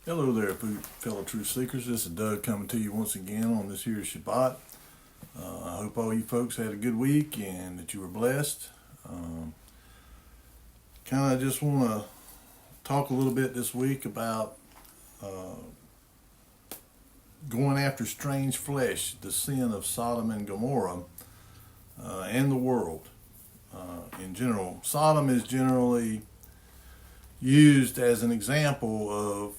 Hello there, fellow truth seekers. This is Doug coming to you once again on this here Shabbat. I hope all you folks had a good week and that you were blessed. Kind of just want to talk a little bit this week about going after strange flesh, the sin of Sodom and Gomorrah, and the world in general. Sodom is generally used as an example of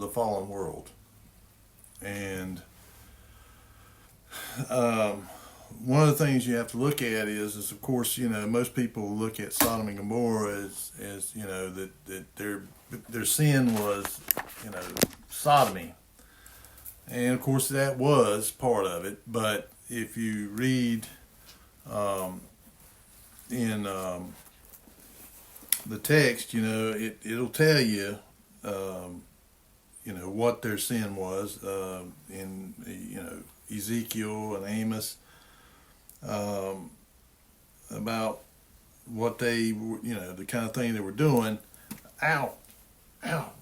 the fallen world. And one of the things you have to look at is of course, most people look at Sodom and Gomorrah as that their sin was, sodomy. And of course that was part of it. But if you read in the text, it'll tell you, what their sin was in Ezekiel and Amos, about what they were, the kind of thing they were doing. Ow, ow,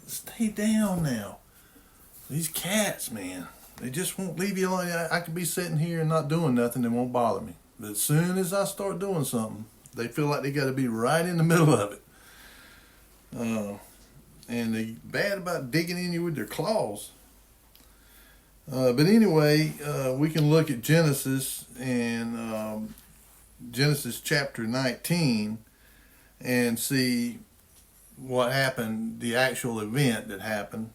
stay down now. These cats, man, they just won't leave you alone. I could be sitting here and not doing nothing, they won't bother me. But as soon as I start doing something, they feel like they got to be right in the middle of it. And they're bad about digging in you with their claws. But anyway, we can look at Genesis and Genesis chapter 19 and see what happened, the actual event that happened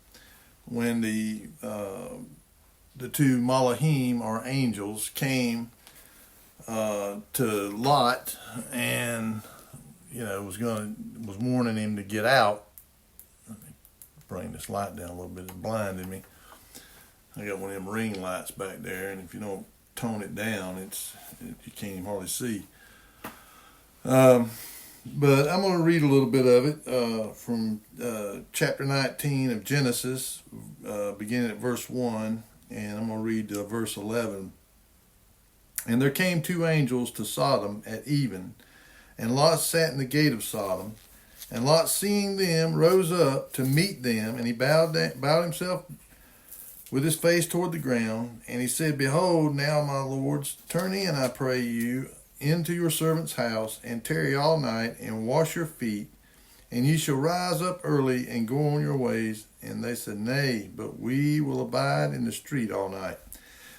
when the two Malachim, or angels, came to Lot and was warning him to get out. Let me bring this light down a little bit. It's blinding me. I got one of them ring lights back there, and if you don't tone it down, you can't even hardly see. But I'm going to read a little bit of it from chapter 19 of Genesis, beginning at verse 1, and I'm going to read verse 11. And there came two angels to Sodom at even, and Lot sat in the gate of Sodom. And Lot, seeing them, rose up to meet them, and he bowed himself with his face toward the ground. And he said, Behold, now, my lords, turn in, I pray you, into your servant's house, and tarry all night, and wash your feet, and ye shall rise up early and go on your ways. And they said, Nay, but we will abide in the street all night.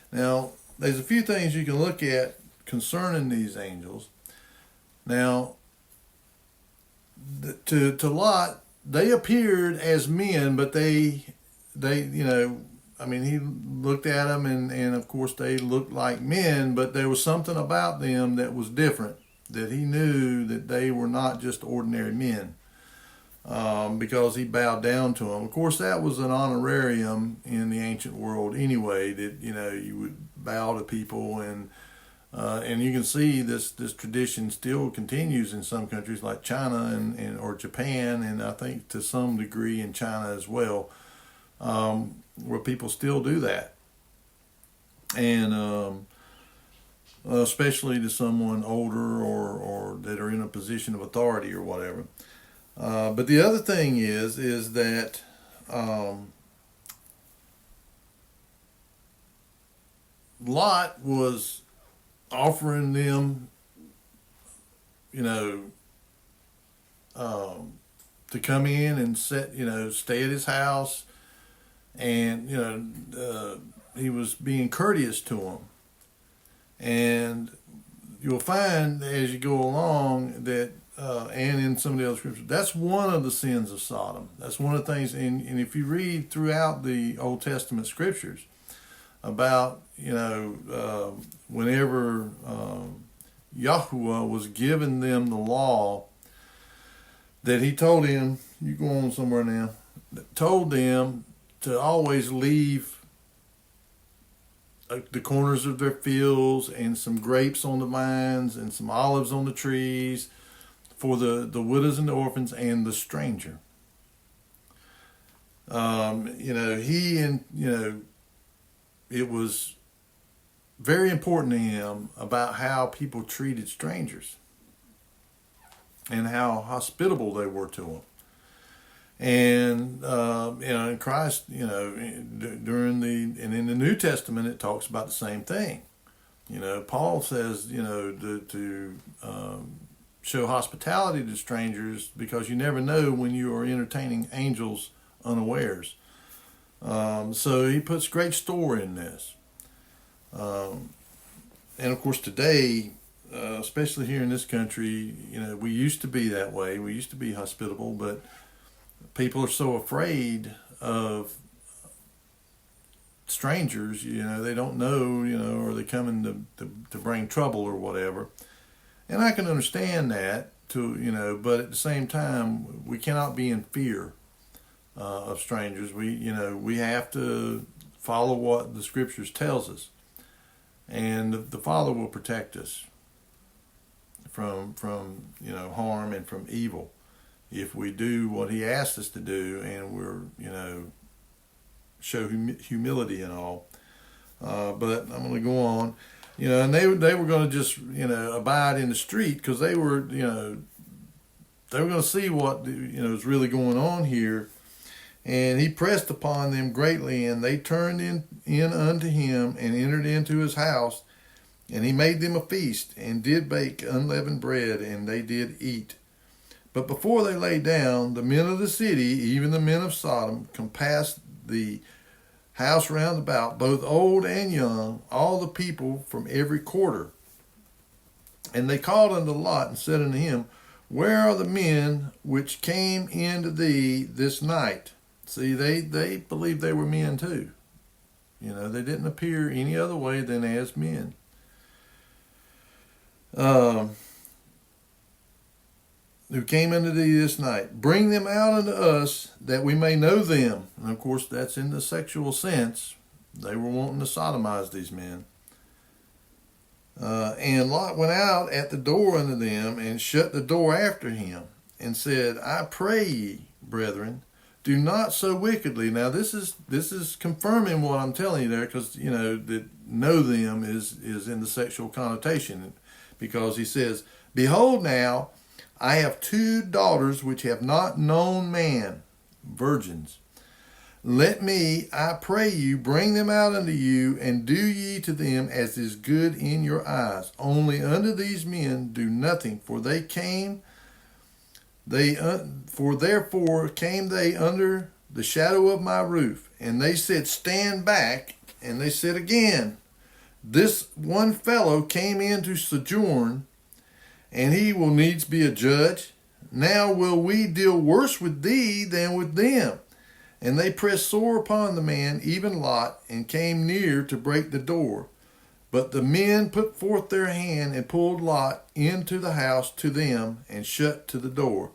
Now, there's a few things you can look at concerning these angels. Now, to Lot, they appeared as men, but he looked at them, and of course they looked like men, but there was something about them that was different, that he knew that they were not just ordinary men, because he bowed down to them. Of course, that was an honorarium in the ancient world anyway, that you would bow to people, and you can see this tradition still continues in some countries like China or Japan, and I think to some degree in China as well, where people still do that, and especially to someone older or that are in a position of authority or whatever. But the other thing is that Lot was offering them, to come in and stay at his house, and he was being courteous to them. And you'll find as you go along that, and in some of the other scriptures, that's one of the sins of Sodom. That's one of the things, and if you read throughout the Old Testament scriptures about, whenever Yahuwah was giving them the law, that he told him, you go on somewhere now, told them to always leave the corners of their fields and some grapes on the vines and some olives on the trees for the widows and the orphans and the stranger. It was very important to him about how people treated strangers and how hospitable they were to them. And in Christ, during and in the New Testament, it talks about the same thing. Paul says, to show hospitality to strangers, because you never know when you are entertaining angels unawares. So he puts great store in this. And of course today, especially here in this country, we used to be that way. We used to be hospitable, but people are so afraid of strangers. They don't know, or they coming to bring trouble or whatever. And I can understand that but at the same time, we cannot be in fear of strangers. We have to follow what the scriptures tells us, and the Father will protect us from harm and from evil if we do what He asks us to do, and we're show humility and all. But I'm going to go on. And they were going to just abide in the street, because they were going to see what is really going on here. And He pressed upon them greatly, and they turned in unto Him, and entered into His house, and He made them a feast, and did bake unleavened bread, and they did eat. But before they lay down, the men of the city, even the men of Sodom, compassed the house round about, both old and young, all the people from every quarter. And they called unto Lot, and said unto him, Where are the men which came into thee this night? See, they believed they were men too. They didn't appear any other way than as men. Who came unto thee this night. Bring them out unto us, that we may know them. And of course, that's in the sexual sense. They were wanting to sodomize these men. And Lot went out at the door unto them, and shut the door after him, and said, I pray ye, brethren, do not so wickedly. Now this is confirming what I'm telling you there, because that know them is in the sexual connotation, because he says, Behold now, I have 2 daughters which have not known man, virgins. Let me, I pray you, bring them out unto you, and do ye to them as is good in your eyes. Only unto these men do nothing, for therefore came they under the shadow of my roof. And they said, Stand back. And they said again, This one fellow came in to sojourn, and he will needs be a judge. Now will we deal worse with thee than with them? And they pressed sore upon the man, even Lot, and came near to break the door. But the men put forth their hand, and pulled Lot into the house to them, and shut to the door.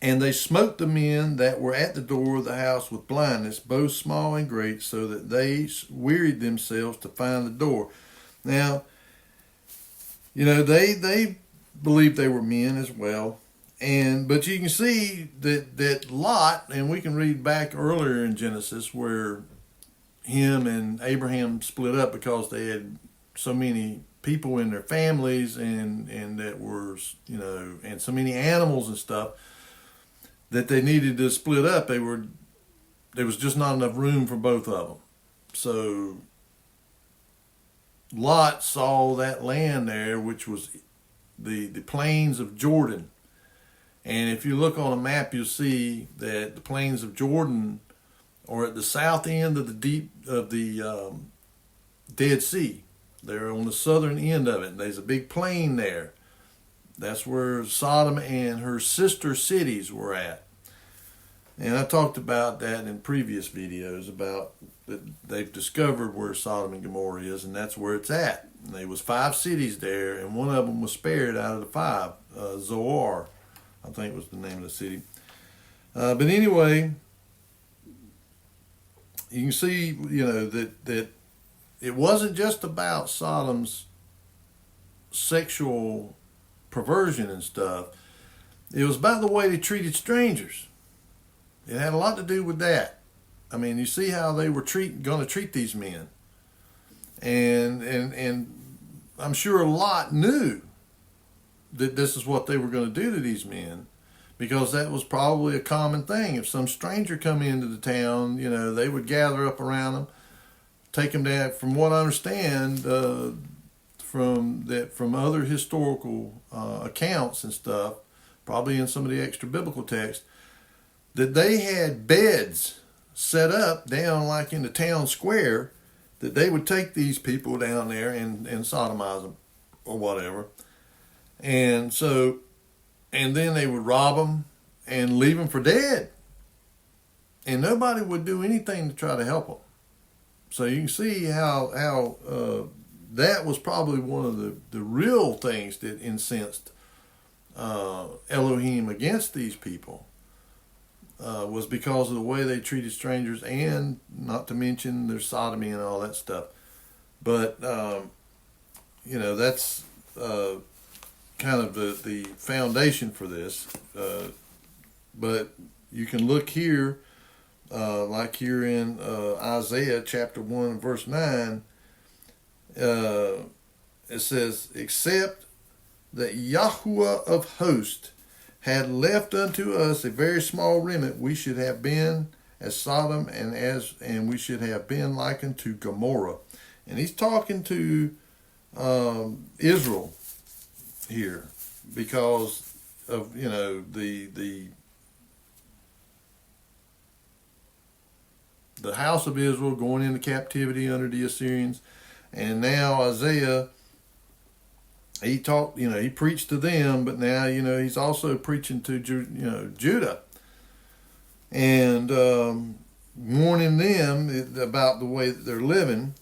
And they smote the men that were at the door of the house with blindness, both small and great, so that they wearied themselves to find the door. Now, they believed they were men as well. But you can see that Lot, and we can read back earlier in Genesis where him and Abraham split up because they had so many people in their families and that were, and so many animals and stuff that they needed to split up. There was just not enough room for both of them. So Lot saw that land there, which was the plains of Jordan. And if you look on a map, you'll see that the plains of Jordan are at the south end of the Dead Sea. They're on the southern end of it. And there's a big plain there. That's where Sodom and her sister cities were at. And I talked about that in previous videos, about that they've discovered where Sodom and Gomorrah is, and that's where it's at. And there was 5 cities there, and one of them was spared out of the 5. Zoar, I think was the name of the city. But anyway, you can see, that it wasn't just about Sodom's sexual perversion and stuff. It was about the way they treated strangers. It had a lot to do with that. I mean, you see how they were going to treat these men. And I'm sure Lot knew that this is what they were going to do to these men, because that was probably a common thing. If some stranger come into the town, they would gather up around them, take them down. From what I understand, from other historical accounts and stuff, probably in some of the extra biblical texts, that they had beds set up down like in the town square, that they would take these people down there and sodomize them or whatever. And then they would rob them and leave them for dead. And nobody would do anything to try to help them. So you can see how that was probably one of the real things that incensed Elohim against these people, was because of the way they treated strangers, and not to mention their sodomy and all that stuff. But, that's kind of the foundation for this. But you can look here, like here in Isaiah chapter 1 verse 9, it says, "Except that Yahuwah of hosts had left unto us a very small remnant, we should have been as Sodom, and we should have been like unto Gomorrah." And he's talking to Israel here, because of the house of Israel going into captivity under the Assyrians. And now Isaiah, he preached to them, but now, he's also preaching to, Judah, and warning them about the way that they're living.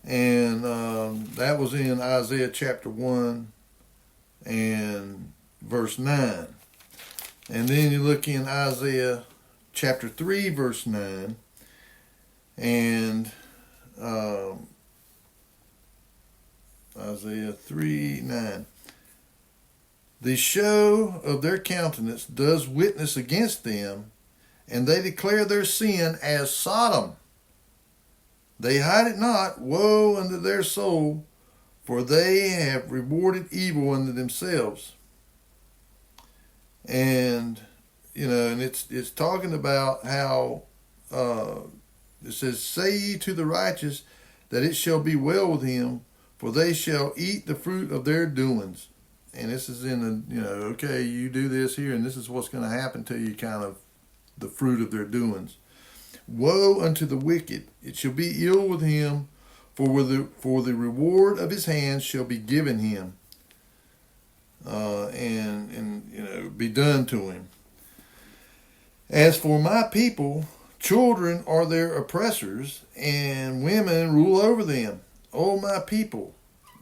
And that was in Isaiah chapter 1 and verse 9. And then you look in Isaiah chapter 3 verse 9, and Isaiah 3:9. "The show of their countenance does witness against them, and they declare their sin as Sodom. They hide it not, woe unto their soul, for they have rewarded evil unto themselves." And, and it's talking about how, it says, "Say ye to the righteous that it shall be well with him, for they shall eat the fruit of their doings." And this is in okay, you do this here, and this is what's going to happen to you, kind of the fruit of their doings. "Woe unto the wicked, it shall be ill with him, for the reward of his hands shall be given him, and be done to him. As for my people, children are their oppressors, and women rule over them. O my people,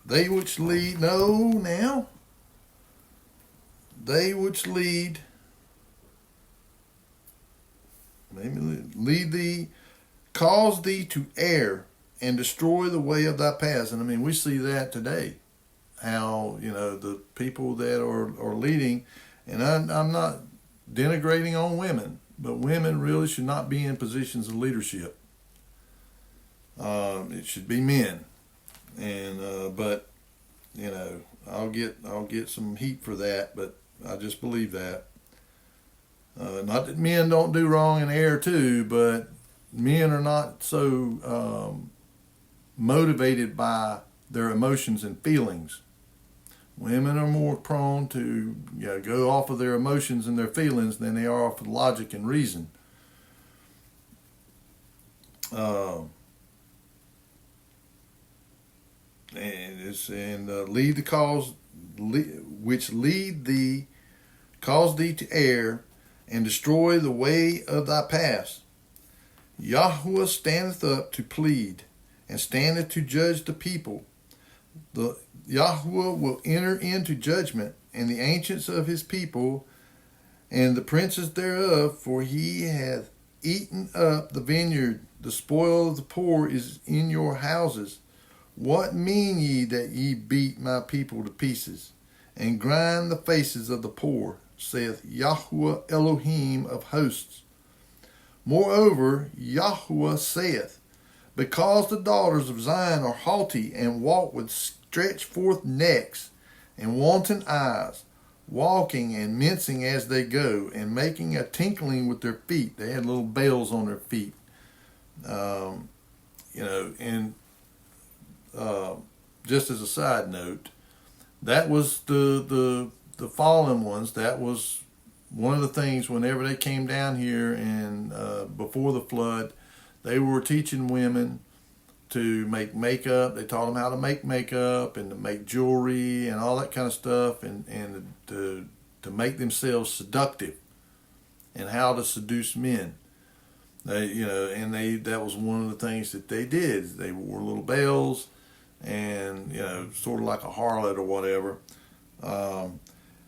they which lead," "they which lead thee, cause thee to err, and destroy the way of thy paths." And we see that today, how, the people that are leading, and I'm not denigrating on women, but women really should not be in positions of leadership. It should be men. And but I'll get some heat for that, but I just believe that. Not that men don't do wrong and err too, but men are not so motivated by their emotions and feelings. Women are more prone to go off of their emotions and their feelings than they are off of logic and reason. Lead the cause, which lead thee, cause thee to err, and destroy the way of thy paths. Yahuwah standeth up to plead, and standeth to judge the people. The Yahuwah will enter into judgment, and the ancients of his people, and the princes thereof, for he hath eaten up the vineyard. The spoil of the poor is in your houses. What mean ye that ye beat my people to pieces, and grind the faces of the poor, saith Yahuwah Elohim of hosts? Moreover, Yahuwah saith, because the daughters of Zion are haughty, and walk with stretched forth necks, and wanton eyes, walking and mincing as they go, and making a tinkling with their feet. They had little bells on their feet. And just as a side note, that was the fallen ones. That was one of the things whenever they came down here and before the flood, they were teaching women to make makeup. They taught them how to make makeup and to make jewelry and all that kind of stuff, and to make themselves seductive and how to seduce men. That was one of the things that they did. They wore little bells and, sort of like a harlot or whatever.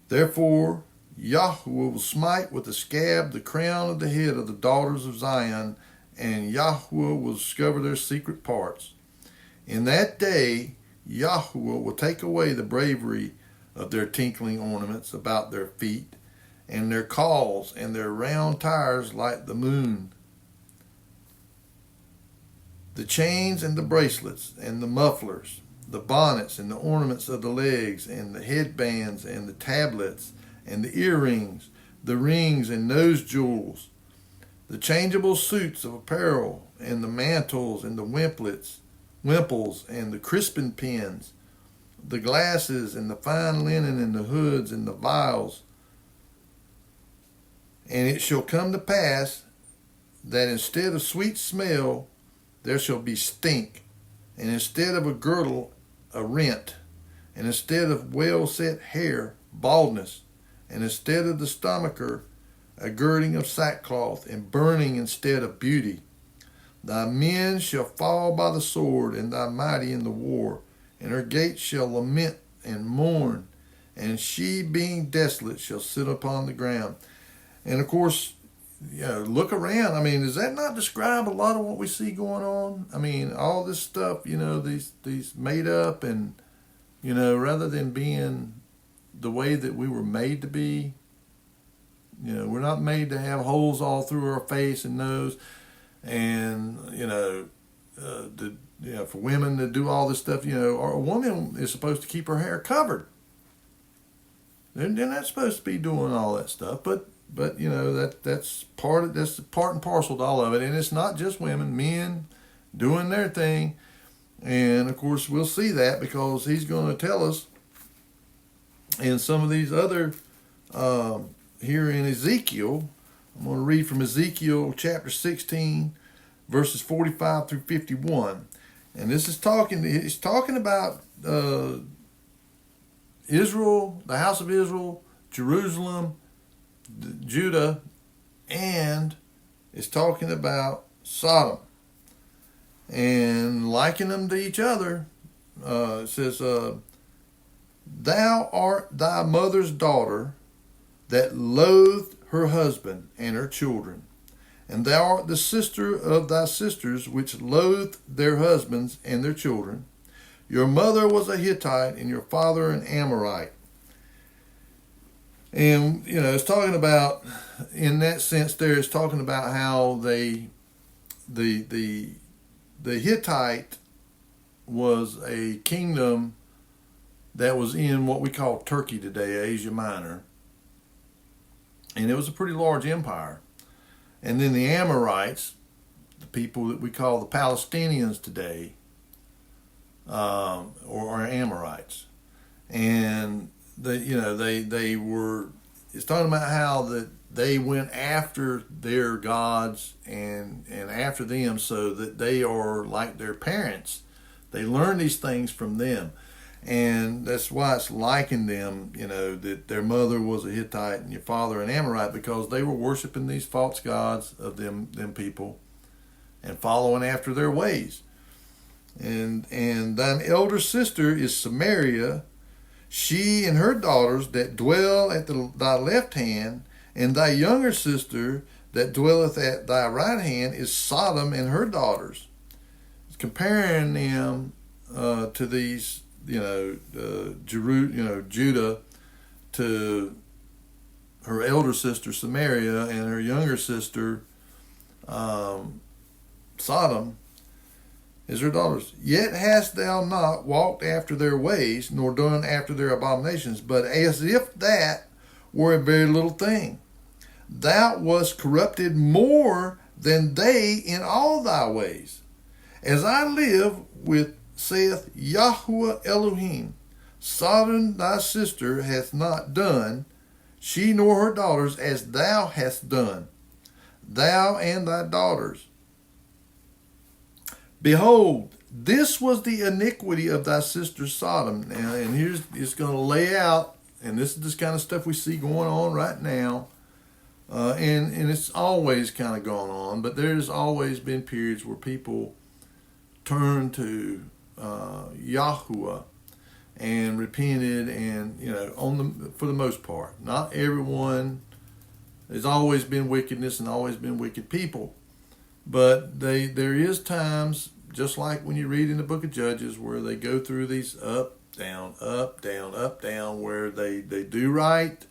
Therefore, Yahweh will smite with the scab the crown of the head of the daughters of Zion, and Yahweh will discover their secret parts. In that day, Yahweh will take away the bravery of their tinkling ornaments about their feet, and their cauls and their round tires like the moon. The chains and the bracelets and the mufflers, the bonnets and the ornaments of the legs, and the headbands and the tablets and the earrings, the rings and nose jewels, the changeable suits of apparel, and the mantles and the wimples and the crispin pins, the glasses and the fine linen and the hoods and the vials. And it shall come to pass that instead of sweet smell, there shall be stink, and instead of a girdle, a rent, and instead of well-set hair, baldness, and instead of the stomacher, a girding of sackcloth, and burning instead of beauty. Thy men shall fall by the sword, and thy mighty in the war, and her gates shall lament and mourn, and she being desolate shall sit upon the ground. And of course, look around. I mean, does that not describe a lot of what we see going on? I mean, all this stuff, these made up, and, rather than being the way that we were made to be, we're not made to have holes all through our face and nose, and, for women to do all this stuff, or a woman is supposed to keep her hair covered. They're not supposed to be doing all that stuff, but that's part and parcel to all of it. And it's not just women, men doing their thing. And of course we'll see that because he's going to tell us in some of these other here in Ezekiel. I'm going to read from Ezekiel chapter 16 verses 45 through 51. And this is talking about Israel, the house of Israel, Jerusalem, Judah, and it's talking about Sodom and likening them to each other. It says, thou art thy mother's daughter that loathed her husband and her children, and thou art the sister of thy sisters which loathed their husbands and their children. Your mother was a Hittite and your father an Amorite. And, it's talking about, in that sense there, it's talking about how the Hittite was a kingdom that was in what we call Turkey today, Asia Minor. And it was a pretty large empire. And then the Amorites, the people that we call the Palestinians today, or Amorites. And they were, it's talking about how that they went after their gods and after them so that they are like their parents. They learn these things from them. And that's why it's liking them, that their mother was a Hittite and your father an Amorite, because they were worshiping these false gods of them people and following after their ways. And thine elder sister is Samaria, she and her daughters that dwell at thy left hand, and thy younger sister that dwelleth at thy right hand is Sodom and her daughters. It's comparing them to these, Judah to her elder sister Samaria and her younger sister Sodom is her daughters. Yet hast thou not walked after their ways, nor done after their abominations, but as if that were a very little thing. Thou wast corrupted more than they in all thy ways. As I live with, saith Yahuwah Elohim, Sodom thy sister hath not done, she nor her daughters, as thou hast done, thou and thy daughters. Behold, this was the iniquity of thy sister Sodom. Now, and here's, it's going to lay out, and this is this kind of stuff we see going on right now. And it's always kind of gone on, but there's always been periods where people turn to Yahuwah and repented, and for the most part, not everyone. There's always been wickedness and always been wicked people, but there is times, just like when you read in the book of Judges, where they go through these up, down, up, down, up, down, where they do right.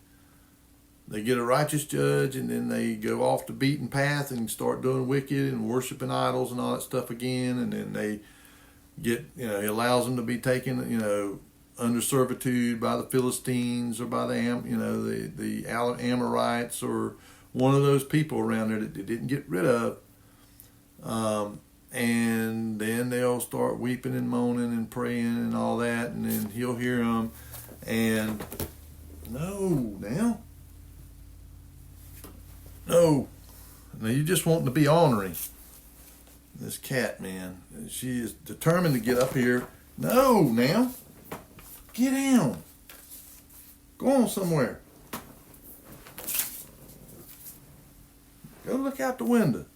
They get a righteous judge, and then they go off the beaten path and start doing wicked and worshiping idols and all that stuff again. And then they get, he allows them to be taken, under servitude by the Philistines or by the Amorites, or one of those people around there that they didn't get rid of. And then they'll start weeping and moaning and praying and all that, and then he'll hear them. And No, now you just want to be ornery. This cat, man, she is determined to get up here. No, now, get down. Go on somewhere. Go look out the window.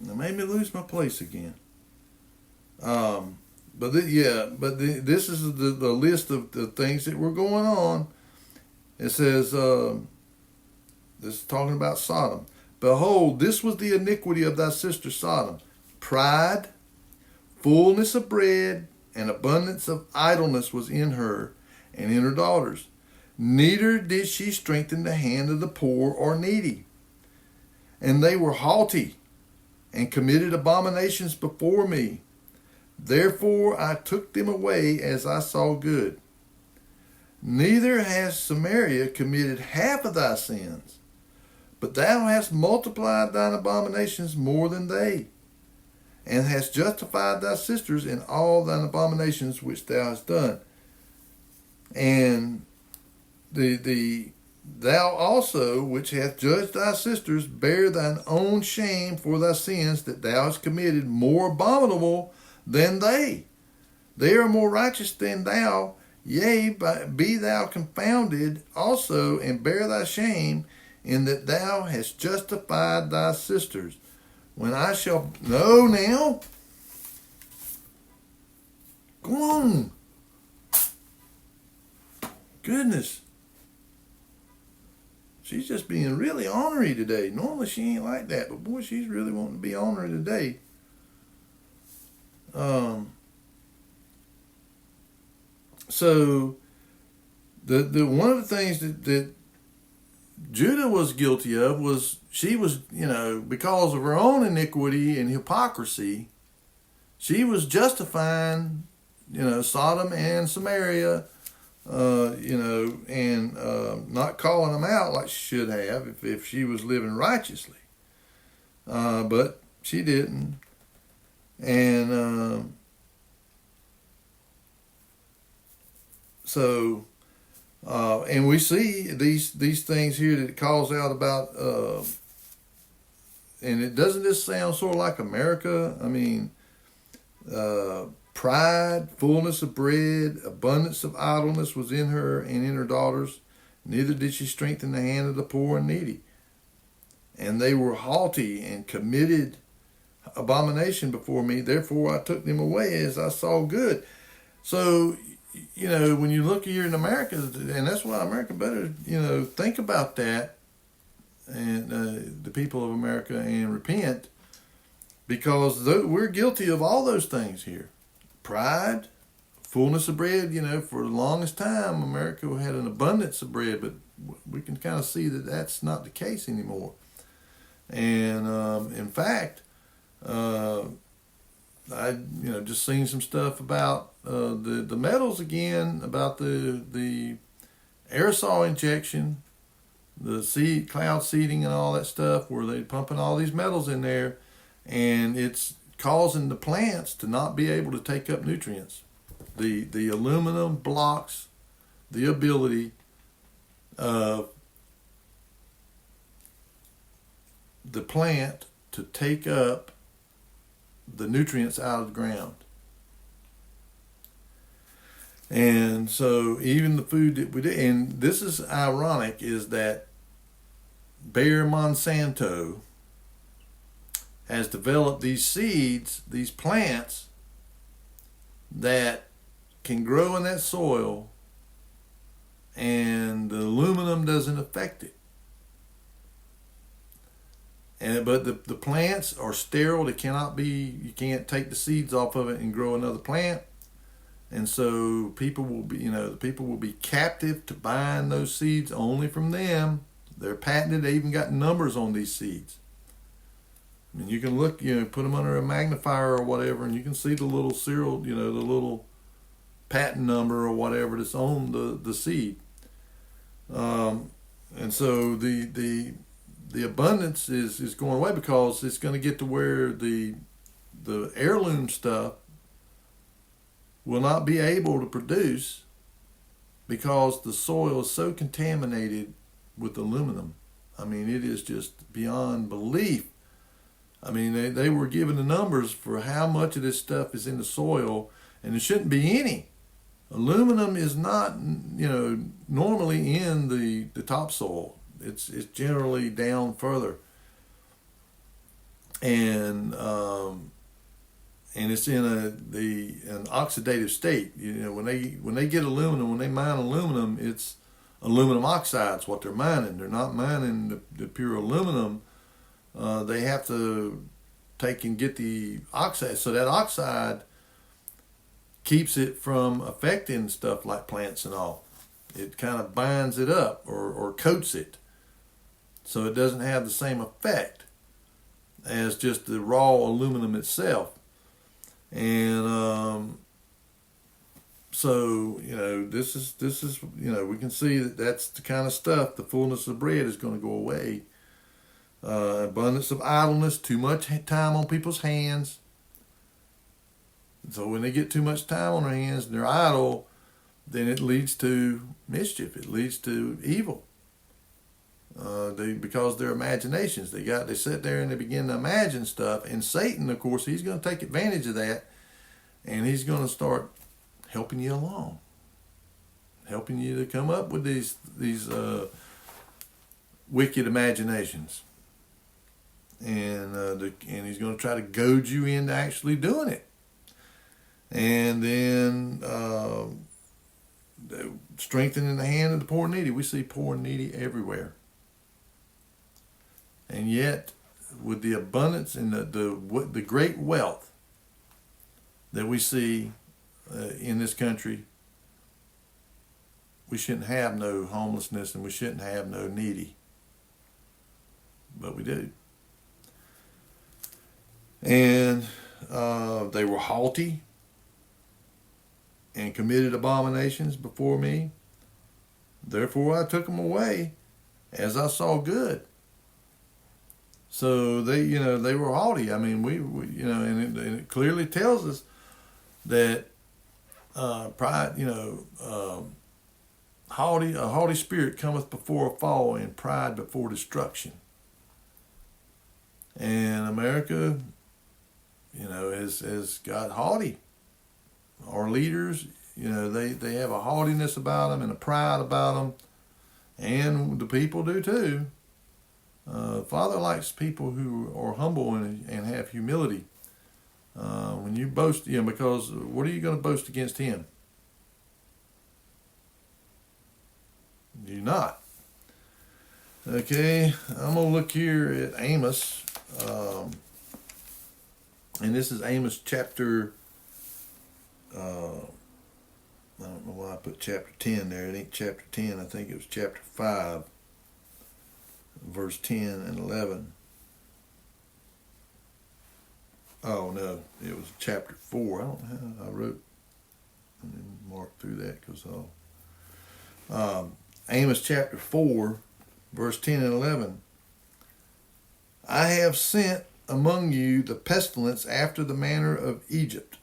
It made me lose my place again. This is the list of the things that were going on. It says, this is talking about Sodom. Behold, this was the iniquity of thy sister Sodom. Pride, fullness of bread, and abundance of idleness was in her and in her daughters. Neither did she strengthen the hand of the poor or needy. And they were haughty, and committed abominations before me. Therefore I took them away as I saw good. Neither has Samaria committed half of thy sins, but thou hast multiplied thine abominations more than they, and hast justified thy sisters in all thine abominations which thou hast done. And thou also, which hath judged thy sisters, bear thine own shame for thy sins that thou hast committed, more abominable than they. They are more righteous than thou. Yea, be thou confounded also, and bear thy shame, in that thou hast justified thy sisters. When I shall... No, now. Go on. Goodness. She's just being really ornery today. Normally she ain't like that, but boy, she's really wanting to be ornery today. So the one of the things that Judah was guilty of was she was, because of her own iniquity and hypocrisy, she was justifying, Sodom and Samaria, and not calling them out like she should have if she was living righteously. But she didn't. And and we see these things here that it calls out about, and it doesn't just sound sort of like America. I mean, pride, fullness of bread, abundance of idleness was in her and in her daughters. Neither did she strengthen the hand of the poor and needy. And they were haughty and committed abomination before me. Therefore I took them away as I saw good. So, when you look here in America, and that's why America better, think about that, and the people of America, and repent, because we're guilty of all those things here. Pride, fullness of bread. For the longest time, America had an abundance of bread, but we can kind of see that that's not the case anymore. And in fact, I just seen some stuff about the metals again, about the aerosol injection, the seed, cloud seeding and all that stuff, where they're pumping all these metals in there, and it's causing the plants to not be able to take up nutrients. The aluminum blocks the ability of the plant to take up the nutrients out of the ground. And so even the food that we do, and this is ironic, is that Bayer Monsanto has developed these seeds, these plants that can grow in that soil, and the aluminum doesn't affect it. But the plants are sterile. They cannot be, you can't take the seeds off of it and grow another plant. And so people will be, the people will be captive to buying those seeds only from them. They're patented. They even got numbers on these seeds. I mean, you can look, put them under a magnifier or whatever, and you can see the little serial, the little patent number or whatever that's on the seed. And so the abundance is going away, because it's going to get to where the heirloom stuff will not be able to produce, because the soil is so contaminated with aluminum. I mean, it is just beyond belief. I mean, they were given the numbers for how much of this stuff is in the soil, and there shouldn't be any. Aluminum is not, normally in the topsoil. It's generally down further, and it's in an oxidative state. When they get aluminum, when they mine aluminum, it's aluminum oxides what they're mining. They're not mining the pure aluminum. They have to take and get the oxide, so that oxide keeps it from affecting stuff like plants and all. It kind of binds it up or coats it, so it doesn't have the same effect as just the raw aluminum itself. And so this is we can see that's the kind of stuff. The fullness of bread is going to go away. Abundance of idleness, too much time on people's hands. So when they get too much time on their hands and they're idle, then it leads to mischief. It leads to evil. Because their imaginations, they sit there and they begin to imagine stuff. And Satan, of course, he's going to take advantage of that, and he's going to start helping you along, helping you to come up with these wicked imaginations, and he's going to try to goad you into actually doing it. And then strengthening the hand of the poor and needy. We see poor and needy everywhere. And yet, with the abundance and the great wealth that we see in this country, we shouldn't have no homelessness and we shouldn't have no needy. But we do. And they were haughty and committed abominations before me. Therefore I took them away as I saw good. So they were haughty. I mean, we and it clearly tells us that pride, a haughty spirit cometh before a fall, and pride before destruction. And America, has got haughty. Our leaders, they have a haughtiness about them and a pride about them, and the people do too. Father likes people who are humble and have humility. When you boast, because what are you going to boast against him? You're not. Okay, I'm going to look here at Amos. And this is Amos chapter, I don't know why I put chapter 10 there. It ain't chapter 10. I think it was chapter 5, verse 10 and 11. Oh, no, it was chapter 4. I don't know how I wrote and then marked through that because Amos chapter 4, verse 10 and 11. I have sent among you the pestilence after the manner of Egypt.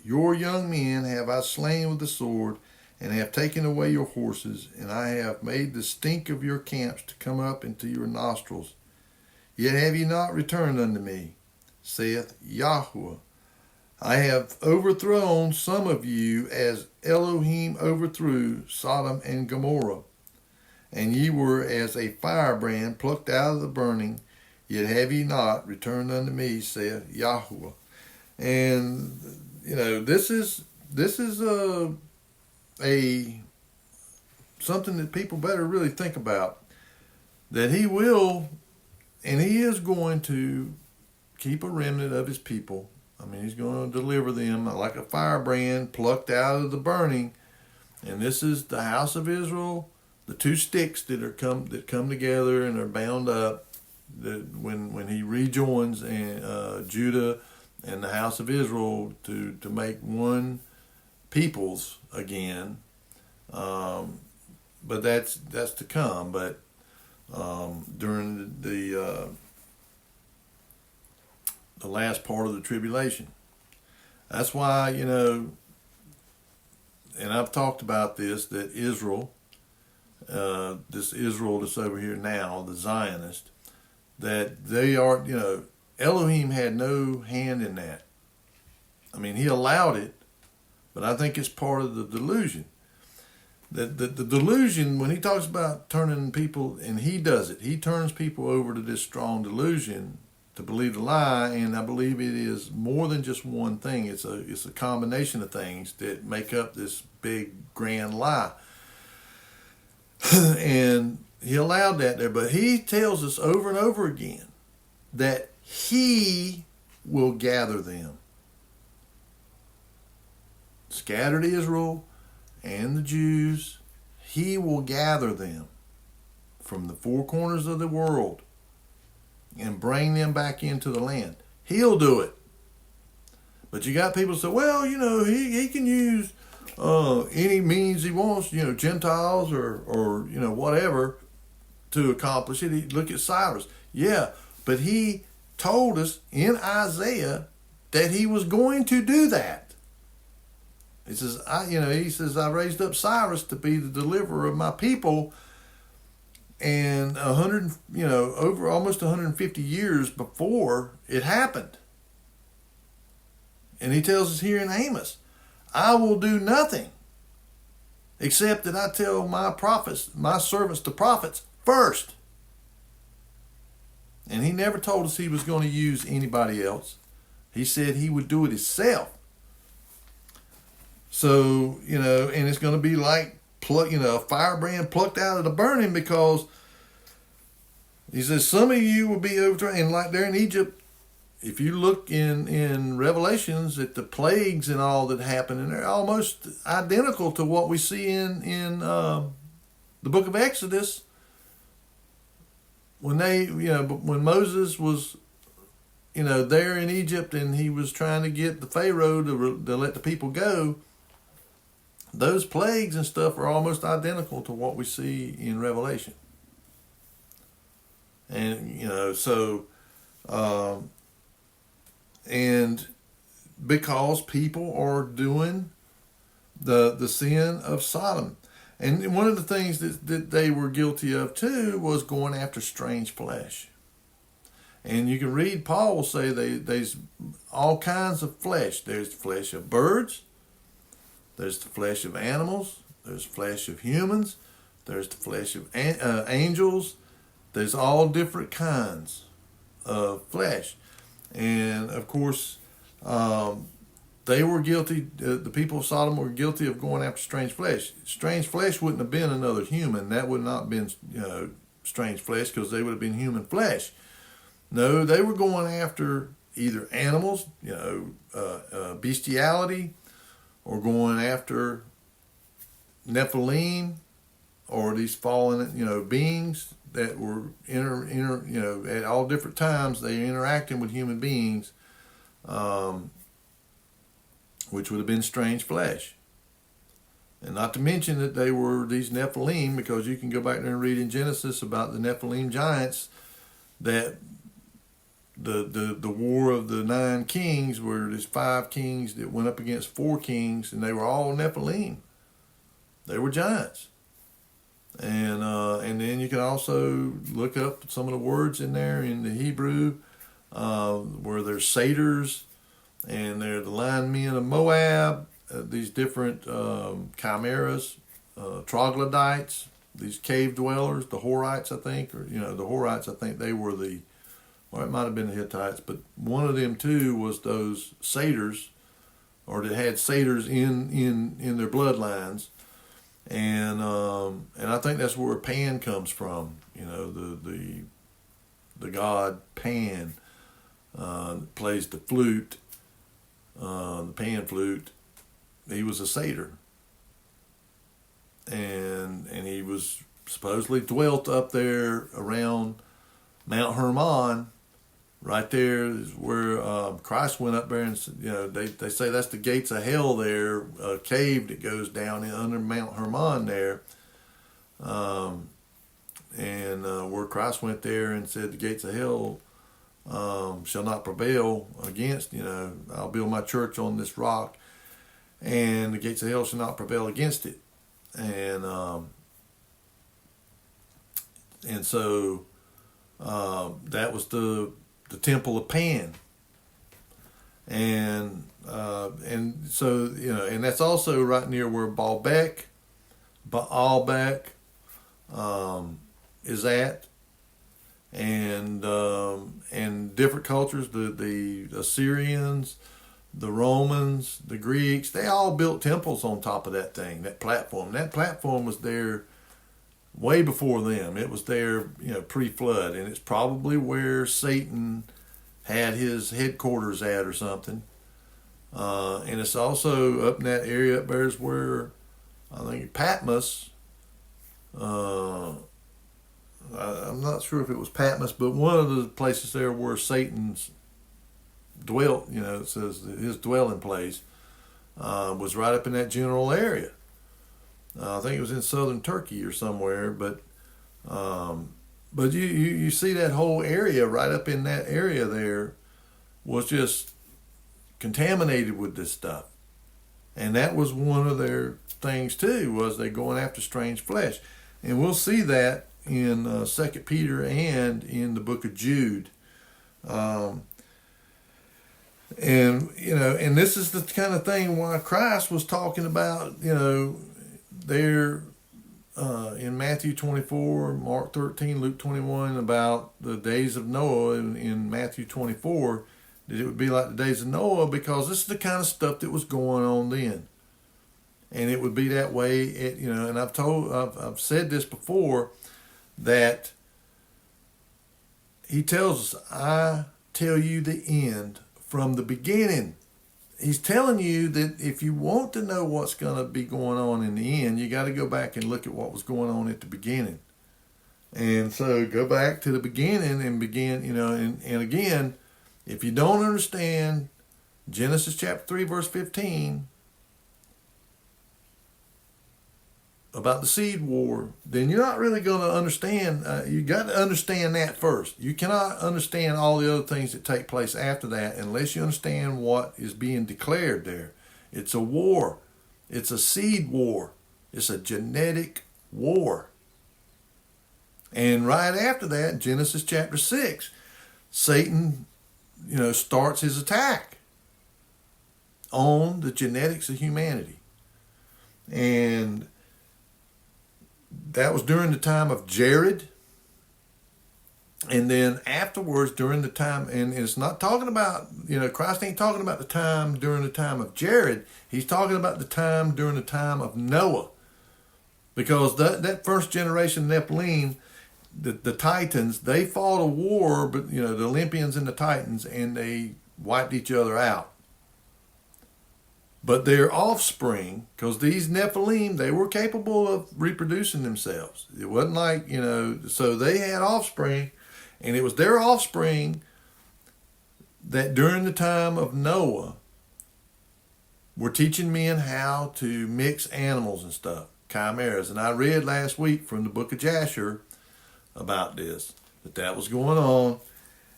Your young men have I slain with the sword, and have taken away your horses, and I have made the stink of your camps to come up into your nostrils. Yet have ye not returned unto me, saith Yahweh. I have overthrown some of you as Elohim overthrew Sodom and Gomorrah. And ye were as a firebrand plucked out of the burning, yet have ye not returned unto me, saith Yahweh. And this is a something that people better really think about. That he will, and he is going to keep a remnant of his people. I mean, he's going to deliver them like a firebrand plucked out of the burning. And this is the house of Israel, the two sticks that come together and are bound up. That when he rejoins Judah and the house of Israel to make one peoples again. But that's to come. But during the last part of the tribulation. That's why, and I've talked about this, that Israel, this Israel that's over here now, the Zionist, that they are, Elohim had no hand in that. I mean, he allowed it, but I think it's part of the delusion. The delusion, when he talks about turning people, and he does it, he turns people over to this strong delusion to believe the lie, and I believe it is more than just one thing. It's a combination of things that make up this big grand lie. And he allowed that there, but he tells us over and over again that he will gather them. Scattered Israel and the Jews, he will gather them from the four corners of the world and bring them back into the land. He'll do it. But you got people say, well, he can use any means he wants, Gentiles or whatever to accomplish it. Look at Cyrus. Yeah, but he told us in Isaiah that he was going to do that. He says, I raised up Cyrus to be the deliverer of my people. And over almost 150 years before it happened. And he tells us here in Amos, I will do nothing except that I tell my prophets, my servants, the prophets, first. And he never told us he was going to use anybody else. He said he would do it himself. So, and it's going to be like a firebrand plucked out of the burning, because he says some of you will be overthrown. And like there in Egypt, if you look in Revelations at the plagues and all that happened, and they're almost identical to what we see in the book of Exodus, when when Moses was there in Egypt and he was trying to get the Pharaoh to let the people go. Those plagues and stuff are almost identical to what we see in Revelation. And, and because people are doing the sin of Sodom. And one of the things that they were guilty of too was going after strange flesh. And you can read Paul will say there's all kinds of flesh. There's the flesh of birds. There's the flesh of animals. There's flesh of humans. There's the flesh of angels. There's all different kinds of flesh. And of course, they were guilty, the people of Sodom were guilty of going after strange flesh. Strange flesh wouldn't have been another human. That would not have been strange flesh, because they would have been human flesh. No, they were going after either animals, bestiality, or going after Nephilim, or these fallen, beings that were at all different times they interacting with human beings, which would have been strange flesh. And not to mention that they were these Nephilim, because you can go back there and read in Genesis about the Nephilim giants, that the war of the 9 kings, where there's 5 kings that went up against 4 kings, and they were all Nephilim. They were giants. And then you can also look up some of the words in there in the Hebrew, where there's satyrs, and they're the lion men of Moab, these different chimeras, troglodytes, these cave dwellers, the Horites, I think, or the Horites, I think they were or it might have been the Hittites, but one of them too was those satyrs, or that had satyrs in their bloodlines. And I think that's where Pan comes from. The god Pan plays the flute, the pan flute. He was a satyr, and he was supposedly dwelt up there around Mount Hermon. Right there is where Christ went up there, and they say that's the gates of hell there, a cave that goes down under Mount Hermon there, and where Christ went there and said the gates of hell shall not prevail against, I'll build my church on this rock, and the gates of hell shall not prevail against it, and so that was the temple of Pan, and so and that's also right near where Baalbek is at, and different cultures, the Assyrians, the Romans, the Greeks, they all built temples on top of that thing, that platform. That platform was there way before them. It was there, pre-flood, and it's probably where Satan had his headquarters at or something. And it's also up in that area up there is where I think Patmos, I'm not sure if it was Patmos, but one of the places there where Satan's dwelt, it says his dwelling place, was right up in that general area. I think it was in southern Turkey or somewhere, but you see that whole area right up in that area there was just contaminated with this stuff, and that was one of their things too, was they going after strange flesh, and we'll see that in 2 Peter and in the book of Jude, and this is the kind of thing why Christ was talking about, there in Matthew 24, Mark 13, Luke 21, about the days of Noah in Matthew 24, that it would be like the days of Noah, because this is the kind of stuff that was going on then. And it would be that way, and I've said this before, that he tells us, I tell you the end from the beginning. He's telling you that if you want to know what's going to be going on in the end, you got to go back and look at what was going on at the beginning. And so go back to the beginning and begin, and again, if you don't understand Genesis chapter 3, verse 15, about the seed war, then you're not really going to understand. You got to understand that first. You cannot understand all the other things that take place after that unless you understand what is being declared there. It's a war. It's a seed war. It's a genetic war. And right after that, Genesis chapter 6, Satan, starts his attack on the genetics of humanity. And that was during the time of Jared. And then afterwards, during the time, and it's not talking about, Christ ain't talking about the time during the time of Jared. He's talking about the time during the time of Noah. Because that first generation of Nephilim, the Titans, they fought a war, but the Olympians and the Titans, and they wiped each other out. But their offspring, because these Nephilim, they were capable of reproducing themselves. It wasn't like, so they had offspring, and it was their offspring that during the time of Noah We're teaching men how to mix animals and stuff, chimeras. And I read last week from the book of Jasher about this, that was going on.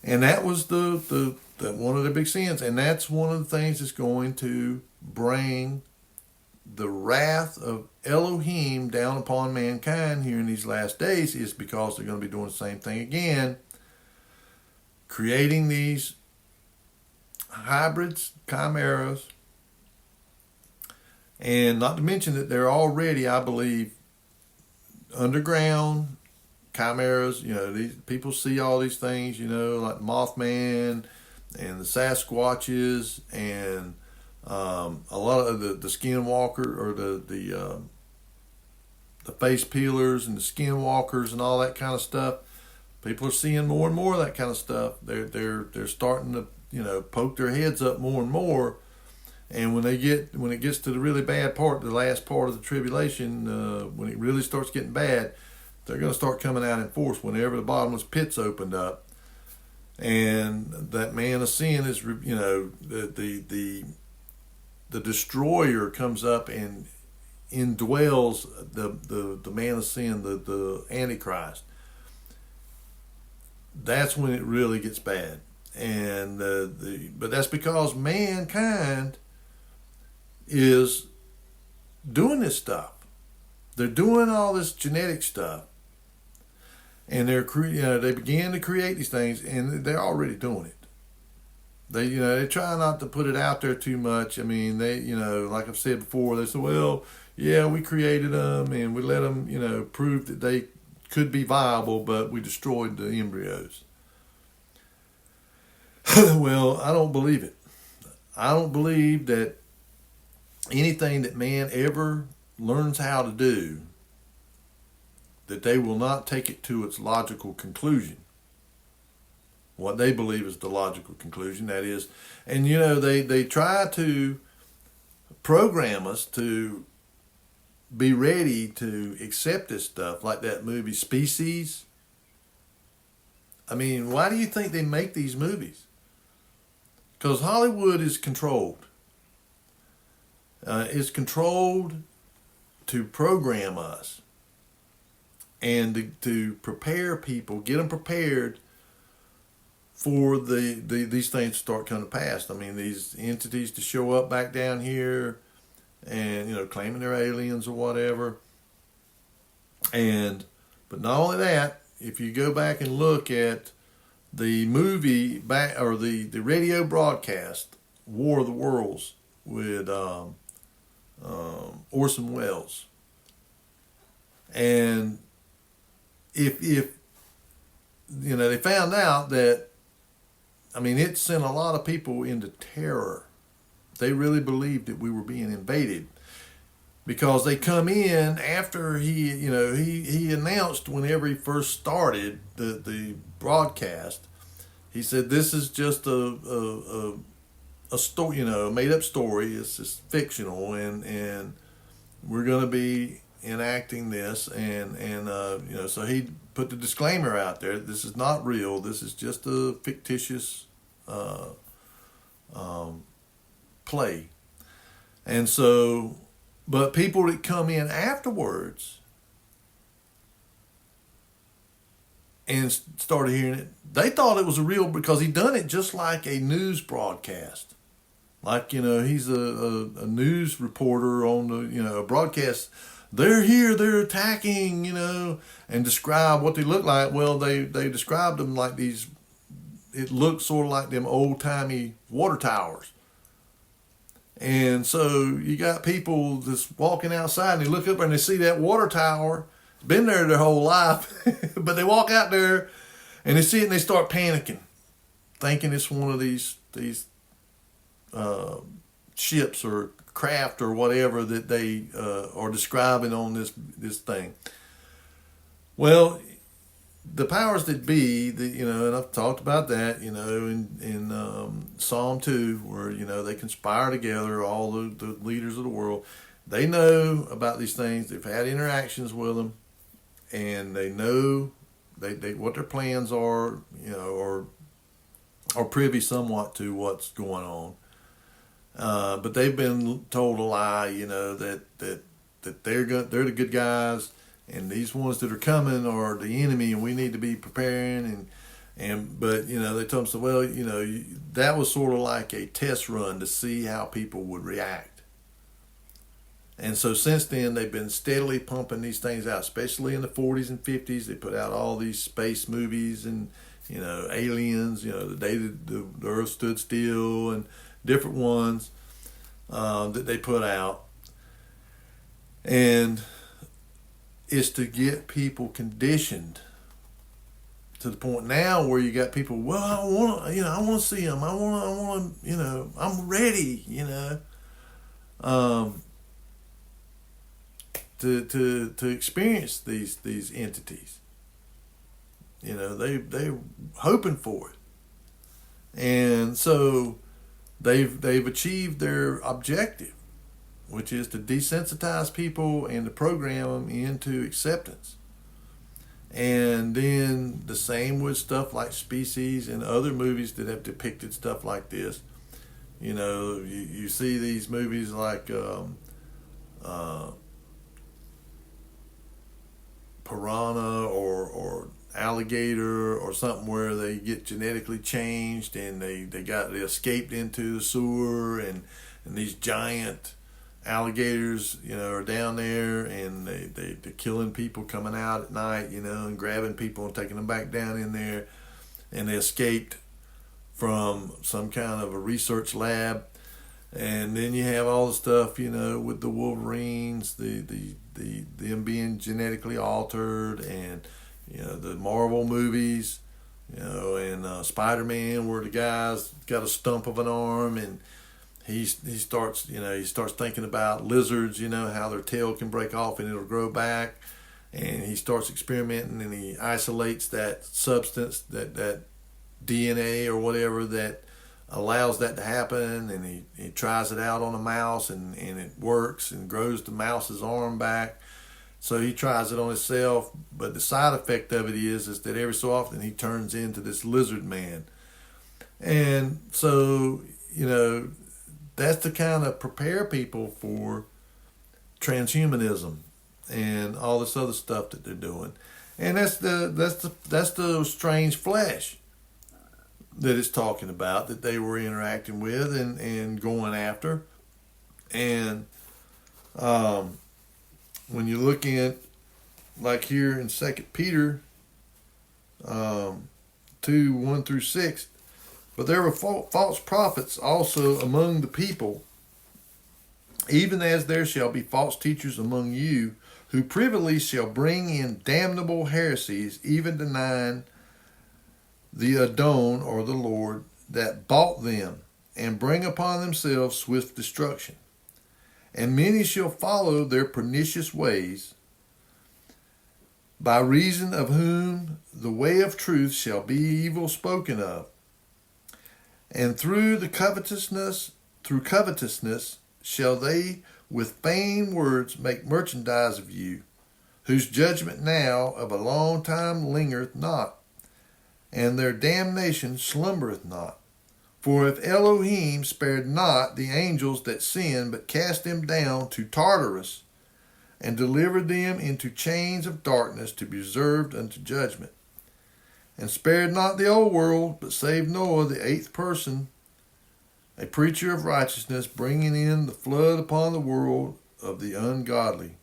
And that was the one of the big sins. And that's one of the things that's going to bring the wrath of Elohim down upon mankind here in these last days, is because they're going to be doing the same thing again, creating these hybrids, chimeras, and not to mention that they're already, I believe, underground chimeras. These people see all these things, like Mothman and the Sasquatches and a lot of the skinwalker, or the face peelers and the skinwalkers and all that kind of stuff. People are seeing more and more of that kind of stuff. They're starting to poke their heads up more and more. And when it gets to the really bad part, the last part of the tribulation, when it really starts getting bad, they're going to start coming out in force whenever the bottomless pit's opened up. And that man of sin is, the destroyer comes up and indwells the man of sin, the Antichrist. That's when it really gets bad. And but that's because mankind is doing this stuff. They're doing all this genetic stuff, and they began to create these things, and they're already doing it. They try not to put it out there too much. I mean, they like I've said before, they say, well, yeah, we created them and we let them prove that they could be viable, but we destroyed the embryos. Well, I don't believe it. I don't believe that anything that man ever learns how to do, that they will not take it to its logical conclusion. What they believe is the logical conclusion, that is. And they try to program us to be ready to accept this stuff, like that movie Species. I mean, why do you think they make these movies? Because Hollywood is controlled. It's controlled to program us and to prepare people, get them prepared for these things to start coming to pass. I mean, these entities to show up back down here and claiming they're aliens or whatever. But not only that, if you go back and look at the movie or the radio broadcast War of the Worlds with Orson Welles, and if they found out that, I mean, it sent a lot of people into terror. They really believed that we were being invaded, because they come in after he announced, whenever he first started the broadcast, he said, this is just a story, a made up story. It's just fictional, and we're going to be enacting this, and so he put the disclaimer out there: this is not real. This is just a fictitious play. And so, but people that come in afterwards and started hearing it, they thought it was real, because he done it just like a news broadcast. Like, he's a news reporter on a broadcast. They're here, they're attacking, and describe what they look like. Well, they described them like these, it looked sort of like them old-timey water towers. And so you got people just walking outside, and they look up and they see that water tower. It's been there their whole life. But they walk out there and they see it and they start panicking, thinking it's one of these ships or craft or whatever that they are describing on this thing. Well, the powers that be, and I've talked about that, in Psalm 2, where, they conspire together, all the leaders of the world. They know about these things. They've had interactions with them, and they know they what their plans are, or privy somewhat to what's going on. But they've been told a lie, that they're they're the good guys, and these ones that are coming are the enemy, and we need to be preparing. But they told them, so, well, that was sort of like a test run to see how people would react. And so since then, they've been steadily pumping these things out, especially in the 40s and 50s. They put out all these space movies and, aliens, the day that the earth stood still, and different ones that they put out. And it's to get people conditioned to the point now where you got people, well, I want to see them. I want to, I'm ready, to experience these entities. They're hoping for it. And so they've achieved their objective, which is to desensitize people and to program them into acceptance. And then the same with stuff like Species and other movies that have depicted stuff like this. You see these movies like Piranha or Alligator or something, where they get genetically changed and they escaped into the sewer, and these giant alligators are down there, and they're killing people coming out at night, and grabbing people and taking them back down in there, and they escaped from some kind of a research lab. And then you have all the stuff, with the Wolverines, them being genetically altered, and the Marvel movies, and Spider-Man, where the guy's got a stump of an arm, and he starts thinking about lizards, how their tail can break off and it'll grow back, and he starts experimenting, and he isolates that substance, that DNA or whatever that allows that to happen, and he tries it out on a mouse, and it works and grows the mouse's arm back. So he tries it on himself, but the side effect of it is that every so often he turns into this lizard man. And so, that's to kind of prepare people for transhumanism and all this other stuff that they're doing. And that's the strange flesh that it's talking about, that they were interacting with and going after. And when you look at, like here in 2 Peter 2, 1 through 6, but there were false prophets also among the people, even as there shall be false teachers among you, who privily shall bring in damnable heresies, even denying the Adon, or the Lord, that bought them, and bring upon themselves swift destruction. And many shall follow their pernicious ways, by reason of whom the way of truth shall be evil spoken of. And through covetousness shall they with vain words make merchandise of you, whose judgment now of a long time lingereth not, and their damnation slumbereth not. For if Elohim spared not the angels that sinned, but cast them down to Tartarus, and delivered them into chains of darkness to be reserved unto judgment, and spared not the old world, but saved Noah, the eighth person, a preacher of righteousness, bringing in the flood upon the world of the ungodly,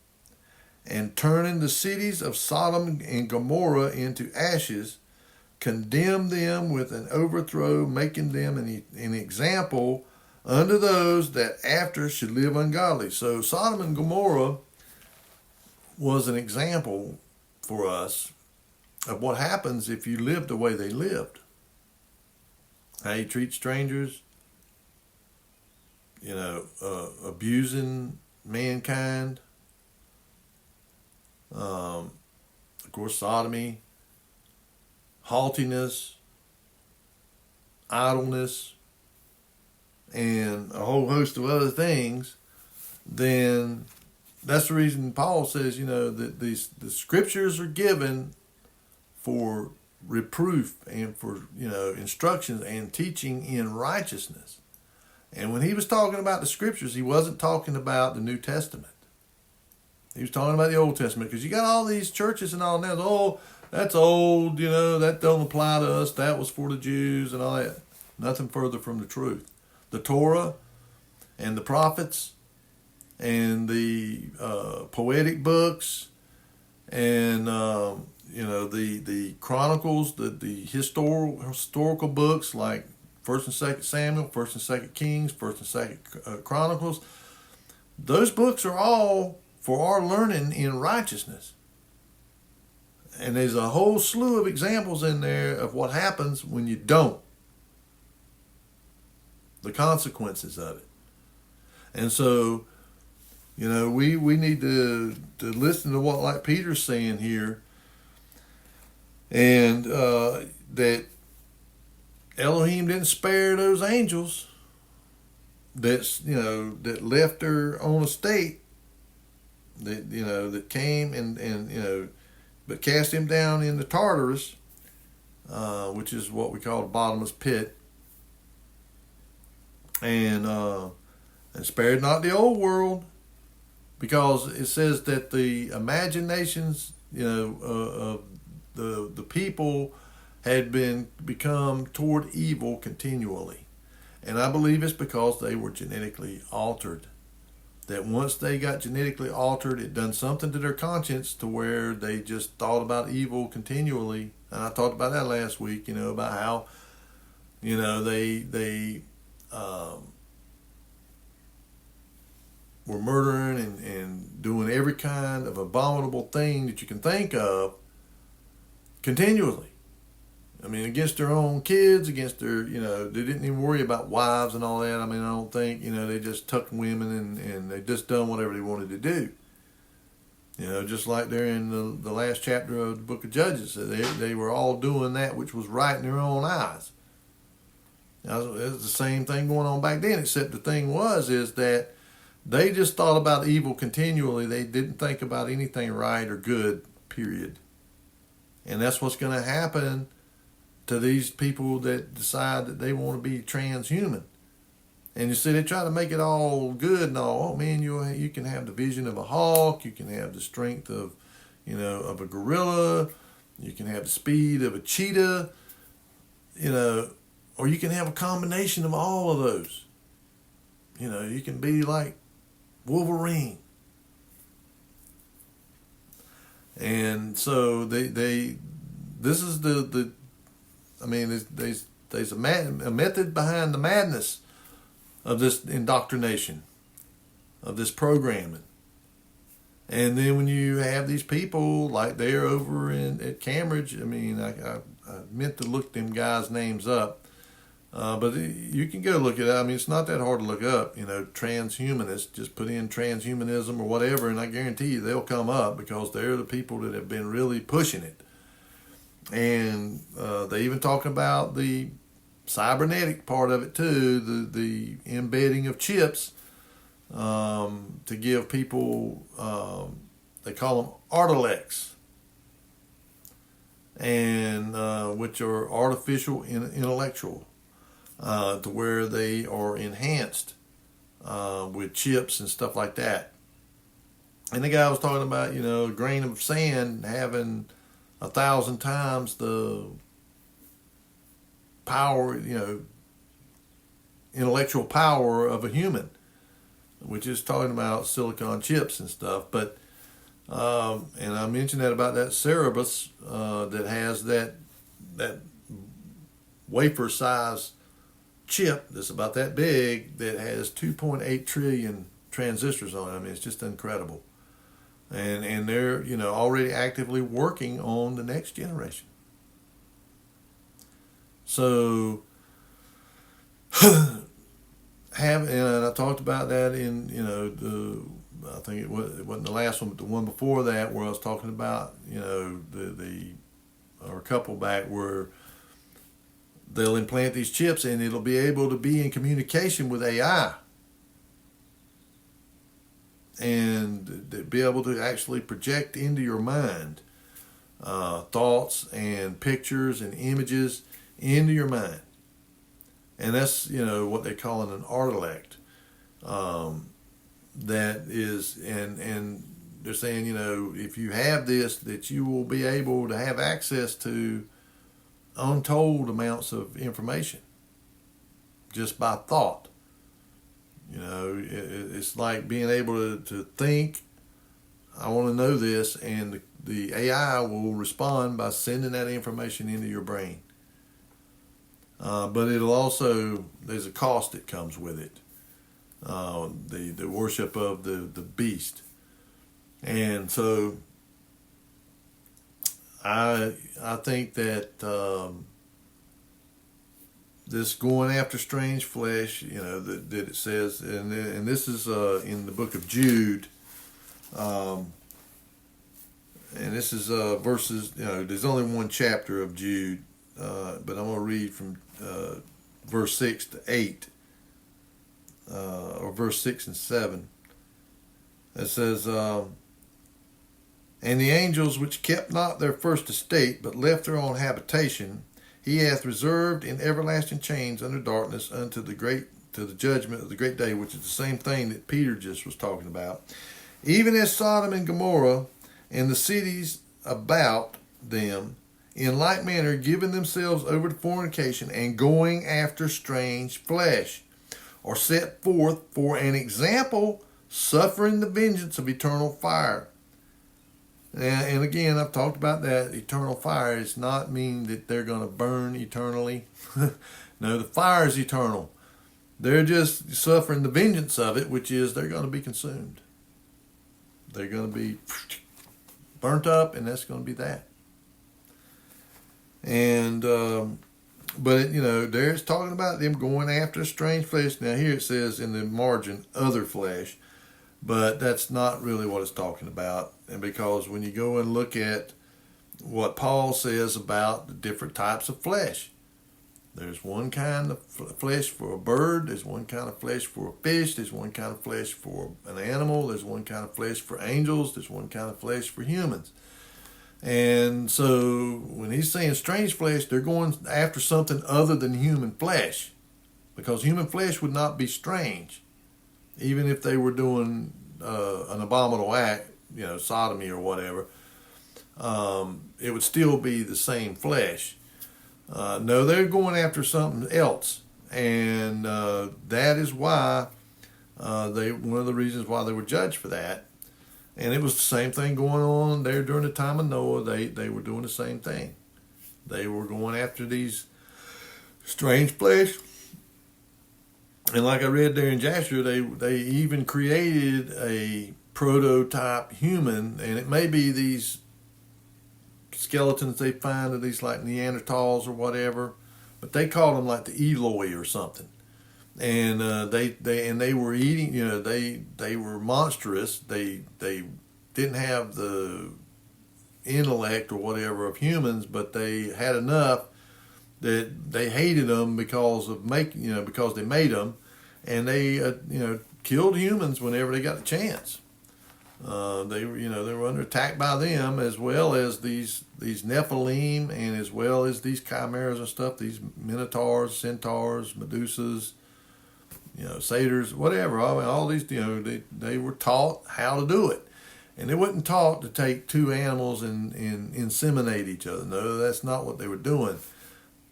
and turning the cities of Sodom and Gomorrah into ashes, condemned them with an overthrow, making them an example unto those that after should live ungodly. So Sodom and Gomorrah was an example for us of what happens if you live the way they lived. How you treat strangers, abusing mankind. Of course, sodomy, haughtiness, idleness, and a whole host of other things. Then that's the reason Paul says, that the scriptures are given for reproof and for, instructions and teaching in righteousness. And when he was talking about the scriptures, he wasn't talking about the New Testament. He was talking about the Old Testament, because you got all these churches and all that. Oh, that's old, that don't apply to us. That was for the Jews and all that. Nothing further from the truth. The Torah and the prophets and the poetic books and the chronicles, the historical books like 1st and 2nd Samuel, 1st and 2nd Kings, 1st and 2nd Chronicles. Those books are all for our learning in righteousness. And there's a whole slew of examples in there of what happens when you don't. The consequences of it. And so, we need to listen to what, like Peter's saying here, and that Elohim didn't spare those angels that left their own estate, that came and but cast him down in the Tartarus, which is what we call the bottomless pit, and spared not the old world, because it says that the imaginations, of the people had become toward evil continually. And I believe it's because they were genetically altered. That once they got genetically altered, it done something to their conscience to where they just thought about evil continually. And I talked about that last week, about how, they were murdering and doing every kind of abominable thing that you can think of continually. I mean, against their own kids, against their, they didn't even worry about wives and all that. I mean, I don't think, they just tucked women and they just done whatever they wanted to do. Just like there in the last chapter of the book of Judges, they were all doing that which was right in their own eyes. Now, it's the same thing going on back then, except the thing is that they just thought about evil continually. They didn't think about anything right or good, period. And that's what's going to happen to these people that decide that they want to be transhuman. And you see, they try to make it all good and all. Oh man, you can have the vision of a hawk, you can have the strength of, of a gorilla, you can have the speed of a cheetah, or you can have a combination of all of those. You can be like Wolverine. And so this is there's a method behind the madness of this indoctrination, of this programming. And then when you have these people like they're over at Cambridge, I meant to look them guys' names up, but you can go look it up. It's not that hard to look up, transhumanists. Just put in transhumanism or whatever, and I guarantee you they'll come up, because they're the people that have been really pushing it. And they even talk about the cybernetic part of it too, the embedding of chips to give people, they call them artilects, and which are artificial intellectual, to where they are enhanced with chips and stuff like that. And the guy was talking about, a grain of sand having 1,000 times the power, intellectual power of a human, which is talking about silicon chips and stuff. But and I mentioned that about that Cerebus that has that wafer size chip that's about that big, that has 2.8 trillion transistors on it. It's just incredible. And they're, already actively working on the next generation. So, and I talked about that in, I think it wasn't the last one, but the one before that, where I was talking about, or a couple back, where they'll implant these chips and it'll be able to be in communication with AI. And be able to actually project into your mind thoughts and pictures and images into your mind. and that's what they're calling an artilect. That is, and they're saying if you have this, that you will be able to have access to untold amounts of information just by thought. It's like being able to think, I want to know this, and the AI will respond by sending that information into your brain. But it'll also, there's a cost that comes with it. The worship of the beast. And so I think that this going after strange flesh, that it says, and this is in the book of Jude, and this is verses, there's only one chapter of Jude, but I'm going to read from verse 6 to 8, or verse 6 and 7. It says, and the angels which kept not their first estate, but left their own habitation, he hath reserved in everlasting chains under darkness unto the judgment of the great day, which is the same thing that Peter just was talking about. Even as Sodom and Gomorrah and the cities about them, in like manner giving themselves over to fornication and going after strange flesh, are set forth for an example, suffering the vengeance of eternal fire. And again, I've talked about that. Eternal fire does not mean that they're going to burn eternally. No, the fire is eternal. They're just suffering the vengeance of it, which is they're going to be consumed. They're going to be burnt up, and that's going to be that. And but there's talking about them going after strange flesh. Now here it says in the margin, other flesh, but that's not really what it's talking about. And because when you go and look at what Paul says about the different types of flesh, there's one kind of flesh for a bird, there's one kind of flesh for a fish, there's one kind of flesh for an animal, there's one kind of flesh for angels, there's one kind of flesh for humans. And so when he's saying strange flesh, they're going after something other than human flesh, because human flesh would not be strange, even if they were doing an abominable act, sodomy or whatever. It would still be the same flesh. No, they're going after something else, and that is why one of the reasons why they were judged for that. And it was the same thing going on there during the time of Noah. They were doing the same thing. They were going after these strange flesh. And like I read there in Joshua, they even created a prototype human, and it may be these skeletons they find of these like Neanderthals or whatever, but they called them like the Eloi or something. And they were eating, they were monstrous. They didn't have the intellect or whatever of humans, but they had enough that they hated them because they made them, and they killed humans whenever they got a chance. They were under attack by them, as well as these Nephilim, and as well as these chimeras and stuff, these minotaurs, centaurs, medusas, satyrs, whatever. All these, they were taught how to do it. And they wasn't taught to take two animals and inseminate each other. No, that's not what they were doing.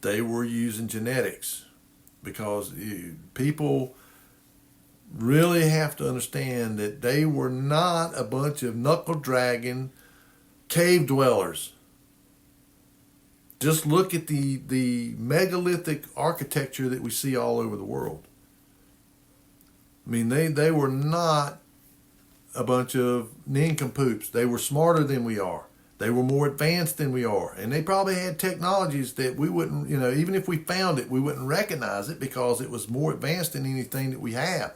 They were using genetics, because people really have to understand that they were not a bunch of knuckle-dragging cave dwellers. Just look at the megalithic architecture that we see all over the world. I mean, they were not a bunch of nincompoops. They were smarter than we are. They were more advanced than we are. And they probably had technologies that we wouldn't, even if we found it, we wouldn't recognize it, because it was more advanced than anything that we have.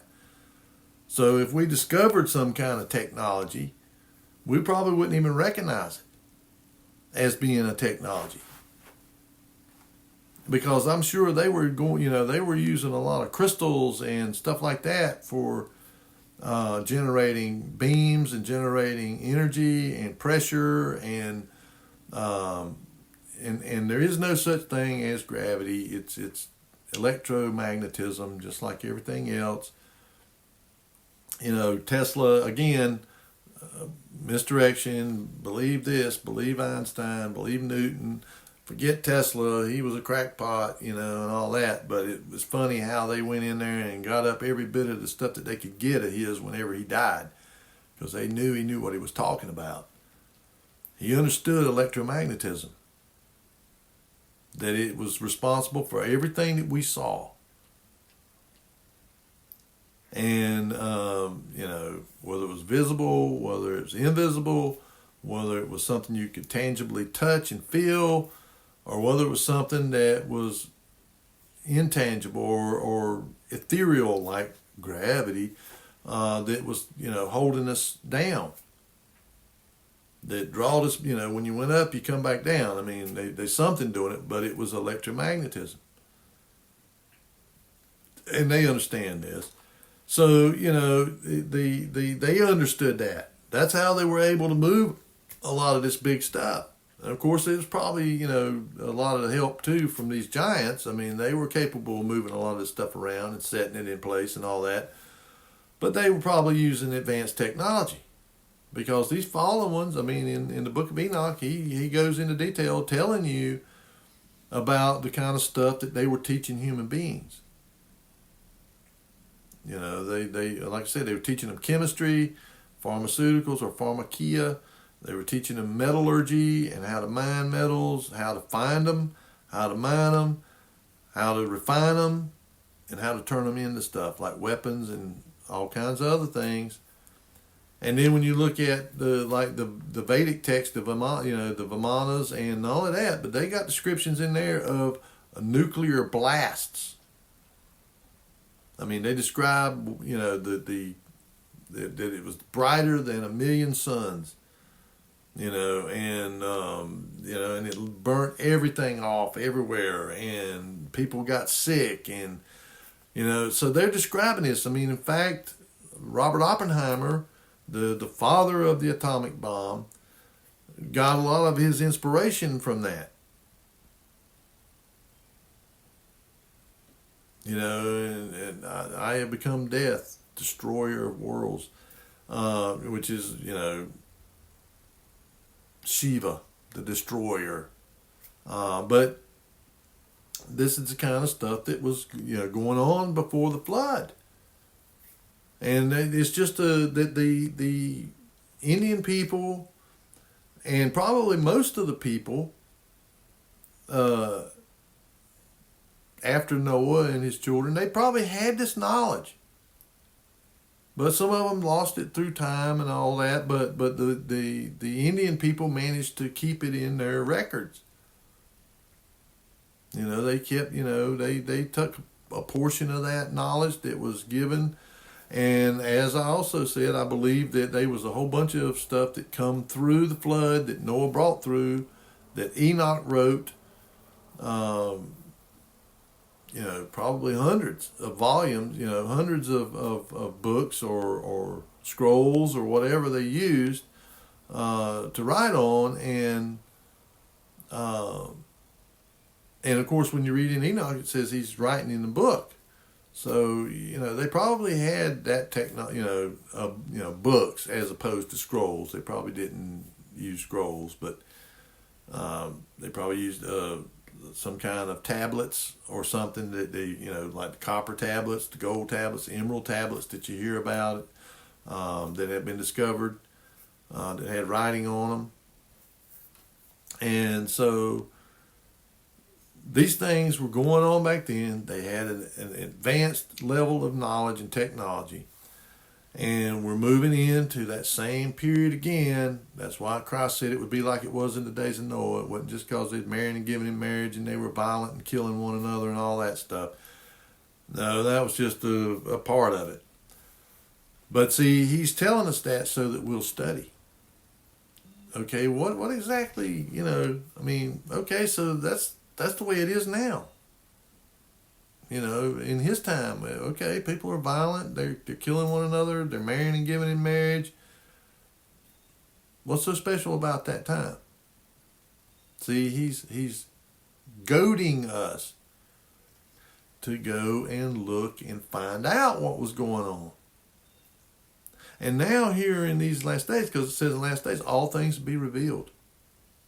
So if we discovered some kind of technology, we probably wouldn't even recognize it as being a technology. Because I'm sure they were they were using a lot of crystals and stuff like that for generating beams and generating energy and pressure, and there is no such thing as gravity. It's electromagnetism, just like everything else. Tesla, again, misdirection, believe this, believe Einstein, believe Newton, forget Tesla, he was a crackpot, and all that. But it was funny how they went in there and got up every bit of the stuff that they could get of his whenever he died, because they knew he knew what he was talking about. He understood electromagnetism, that it was responsible for everything that we saw. And, whether it was visible, whether it was invisible, whether it was something you could tangibly touch and feel, or whether it was something that was intangible or ethereal like gravity, that was, holding us down. That drawed us, when you went up, you come back down. I mean, there's something doing it, but it was electromagnetism. And they understand this. So, they understood that. That's how they were able to move a lot of this big stuff. And of course, it was probably, a lot of help too from these giants. I mean, they were capable of moving a lot of this stuff around and setting it in place and all that. But they were probably using advanced technology. Because these fallen ones, I mean, in the book of Enoch, he goes into detail telling you about the kind of stuff that they were teaching human beings. They like I said, they were teaching them chemistry, pharmaceuticals or pharmakia. They were teaching them metallurgy and how to mine metals, how to find them, how to mine them, how to refine them, and how to turn them into stuff like weapons and all kinds of other things. And then when you look at the Vedic text of the Vimanas and all of that, but they got descriptions in there of nuclear blasts. I mean, they describe, that it was brighter than 1,000,000 suns, and it burnt everything off everywhere, and people got sick, and, so they're describing this. I mean, in fact, Robert Oppenheimer, the father of the atomic bomb, got a lot of his inspiration from that. And I have become death, destroyer of worlds, which is, Shiva, the destroyer. But this is the kind of stuff that was, going on before the flood. And it's just that the Indian people, and probably most of the people, after Noah and his children, they probably had this knowledge. But some of them lost it through time and all that. But the Indian people managed to keep it in their records. They kept, they took a portion of that knowledge that was given. And as I also said, I believe that there was a whole bunch of stuff that come through the flood that Noah brought through, that Enoch wrote. Probably hundreds of volumes, hundreds of books or scrolls or whatever they used to write on. And of course, when you read in Enoch, it says he's writing in the book. So, they probably had that books as opposed to scrolls. They probably didn't use scrolls, but they probably used some kind of tablets or something that they, like the copper tablets, the gold tablets, the emerald tablets that you hear about, that have been discovered, that had writing on them. And so these things were going on back then. They had an advanced level of knowledge and technology. And we're moving into that same period again. That's why Christ said it would be like it was in the days of Noah. It wasn't just because they'd married and given in marriage and they were violent and killing one another and all that stuff. No, that was just a part of it. But see, he's telling us that so that we'll study. Okay, what exactly, okay, so that's the way it is now. In his time, okay, people are violent, they're killing one another, they're marrying and giving in marriage. What's so special about that time? See, he's goading us. to go and look and find out what was going on. And now here in these last days, because it says in the last days, all things will be revealed.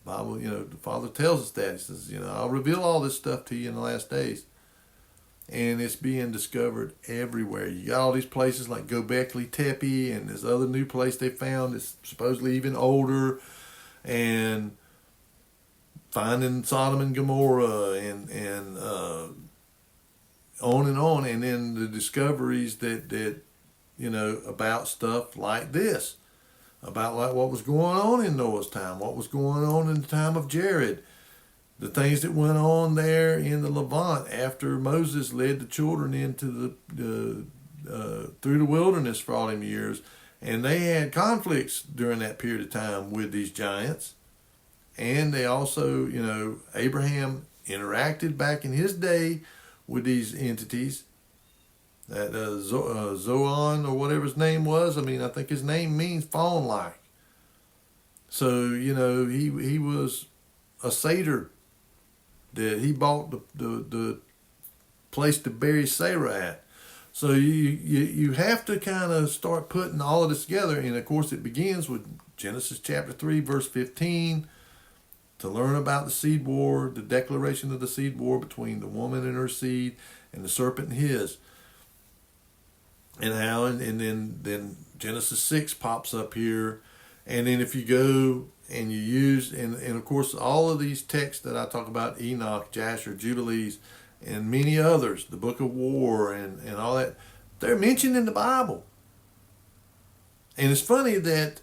Bible, the Father tells us that. He says, I'll reveal all this stuff to you in the last days. And it's being discovered everywhere. You got all these places like Göbekli Tepe and this other new place they found that's supposedly even older. And finding Sodom and Gomorrah and on and on. And then the discoveries that about stuff like this. About like what was going on in Noah's time, what was going on in the time of Jared, the things that went on there in the Levant after Moses led the children into through the wilderness for all them years, and they had conflicts during that period of time with these giants, and they also, Abraham interacted back in his day with these entities. That Zoan or whatever his name was. I think his name means fawn-like. So, he was a satyr that he bought the place to bury Sarah at. So you have to kind of start putting all of this together. And of course it begins with Genesis chapter 3, verse 15, to learn about the seed war, the declaration of the seed war between the woman and her seed and the serpent and his. And how, and then Genesis 6 pops up here. And then if you go and you use, and of course all of these texts that I talk about, Enoch, Jasher, Jubilees, and many others, the Book of War and all that, they're mentioned in the Bible. And it's funny that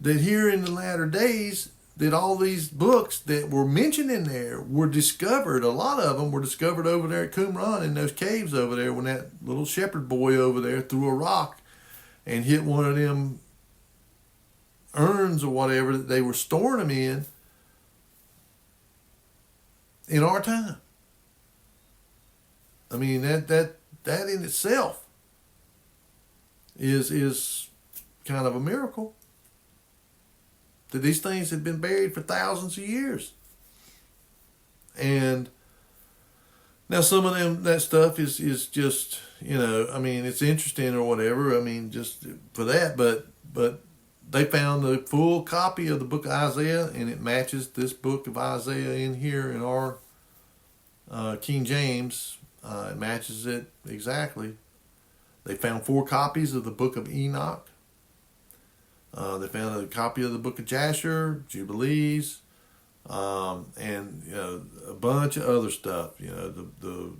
here in the latter days, that all these books that were mentioned in there were discovered. A lot of them were discovered over there at Qumran in those caves over there when that little shepherd boy over there threw a rock and hit one of them urns or whatever that they were storing them in our time. I mean, that in itself is kind of a miracle. That these things had been buried for thousands of years. And now some of that stuff is just, it's interesting or whatever. Just for that, but they found the full copy of the book of Isaiah, and it matches this book of Isaiah in here in our King James. It matches it exactly. They found 4 copies of the book of Enoch. They found a copy of the book of Jasher, Jubilees, and a bunch of other stuff. The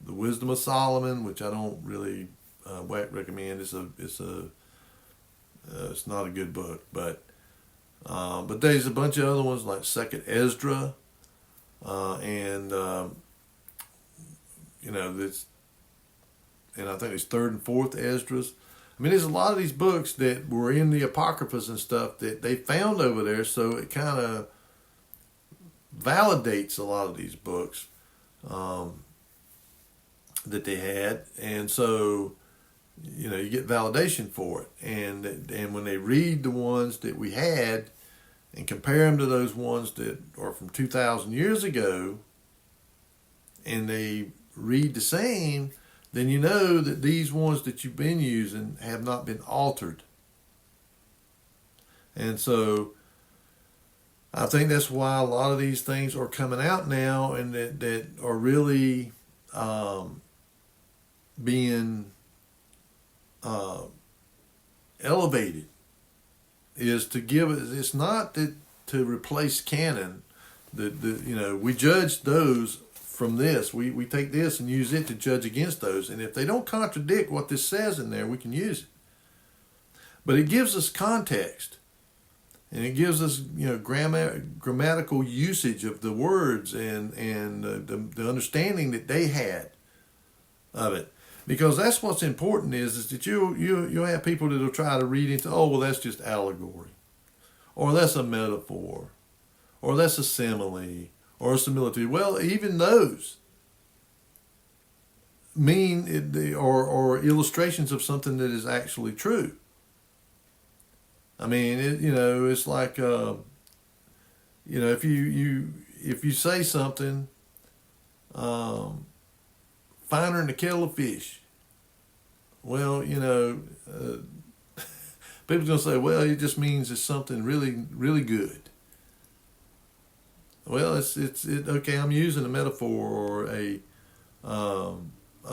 Wisdom of Solomon, which I don't really recommend. It's not a good book, but there's a bunch of other ones like Second Ezra, and I think it's Third and Fourth Esdras. There's a lot of these books that were in the Apocryphas and stuff that they found over there, so it kind of validates a lot of these books that they had, and so you get validation for it. And when they read the ones that we had and compare them to those ones that are from 2,000 years ago, and they read the same, then you know that these ones that you've been using have not been altered. And so I think that's why a lot of these things are coming out now, and that are really being elevated, is to give it. It's not that to replace canon. We judge those from this. We take this and use it to judge against those. And if they don't contradict what this says in there, we can use it. But it gives us context. And it gives us, grammatical usage of the words and the understanding that they had of it. Because that's what's important is that you have people that will try to read into, that's just allegory. Or that's a metaphor. Or that's a simile. Or a similitude. Well, even those mean or illustrations of something that is actually true. It's like if you say something finer than a kettle of fish. Well, people's going to say, well, it just means it's something really, really good. Well, it's okay. I'm using a metaphor or a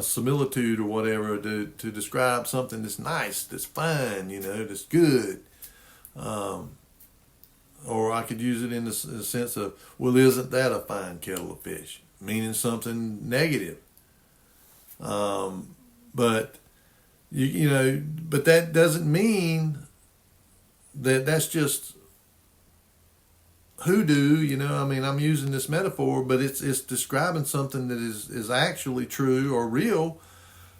similitude or whatever to describe something that's nice, that's fine, that's good. Or I could use it in the sense of, well, isn't that a fine kettle of fish? Meaning something negative. But but that doesn't mean that that's just hoodoo. I'm using this metaphor, but it's describing something that is actually true or real.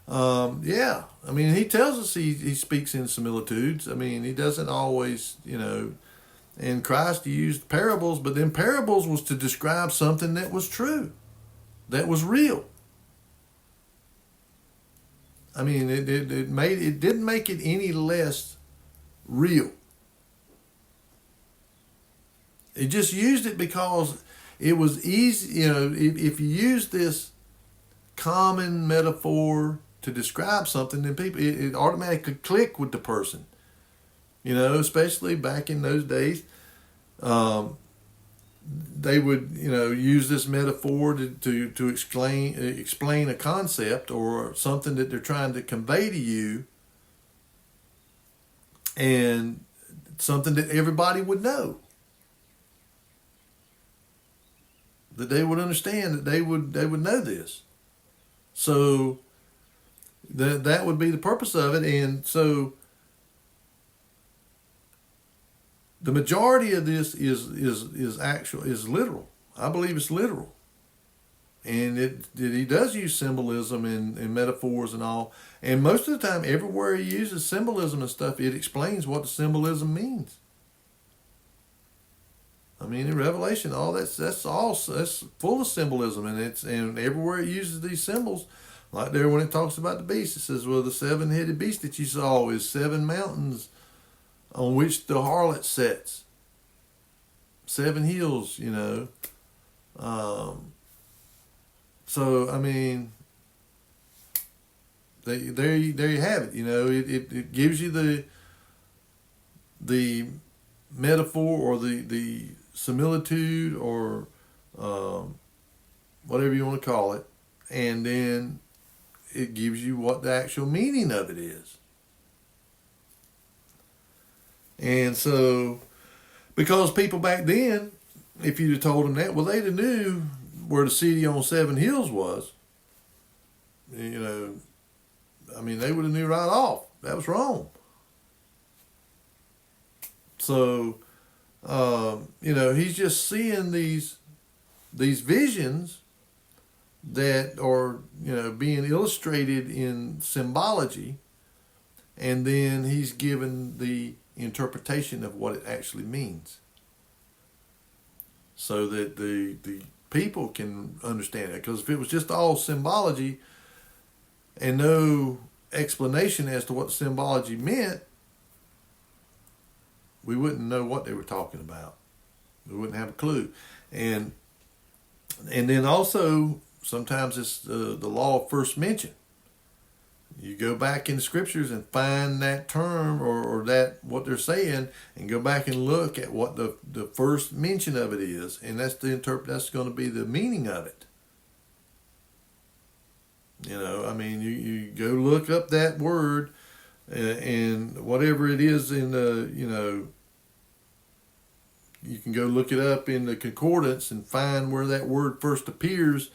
Yeah. He tells us he speaks in similitudes. He doesn't always, in Christ he used parables, but then parables was to describe something that was true, that was real. It didn't make it any less real. It just used it because it was easy. If you use this common metaphor to describe something, then it automatically click with the person. Especially back in those days, they would use this metaphor to explain a concept or something that they're trying to convey to you, and something that everybody would know, that they would understand, that they would know this. So that would be the purpose of it. And so the majority of this is literal. I believe it's literal. And he does use symbolism and metaphors and all. And most of the time, everywhere he uses symbolism and stuff, it explains what the symbolism means. In Revelation, all that's full of symbolism, and everywhere it uses these symbols, like there when it talks about the beast, it says, well, the 7-headed beast that you saw is 7 mountains on which the harlot sits. 7 hills, So there you have it. It gives you the metaphor or the similitude or whatever you want to call it, and then it gives you what the actual meaning of it is. And so, because people back then, if you'd have told them that, well, they'd have knew where the city on 7 hills was. They would have knew right off. That was wrong. So, he's just seeing these visions that are, being illustrated in symbology, and then he's given the interpretation of what it actually means, so that the people can understand it. Because if it was just all symbology and no explanation as to what symbology meant, we wouldn't know what they were talking about. We wouldn't have a clue. And then also, sometimes it's the law of first mention. You go back in the scriptures and find that term or that what they're saying, and go back and look at what the first mention of it is, and that's that's going to be the meaning of it. You go look up that word, and whatever it is in the, you can go look it up in the concordance and find where that word first appears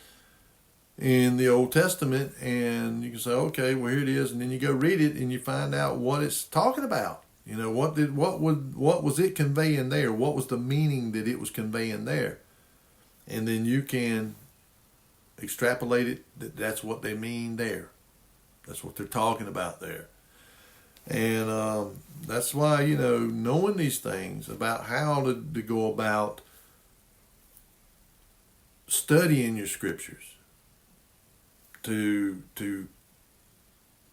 in the Old Testament, and you can say, okay, well, here it is, and then you go read it and you find out what it's talking about. What was it conveying there? What was the meaning that it was conveying there? And then you can extrapolate it that that's what they mean there. That's what they're talking about there. And that's why, knowing these things about how to go about studying your scriptures, to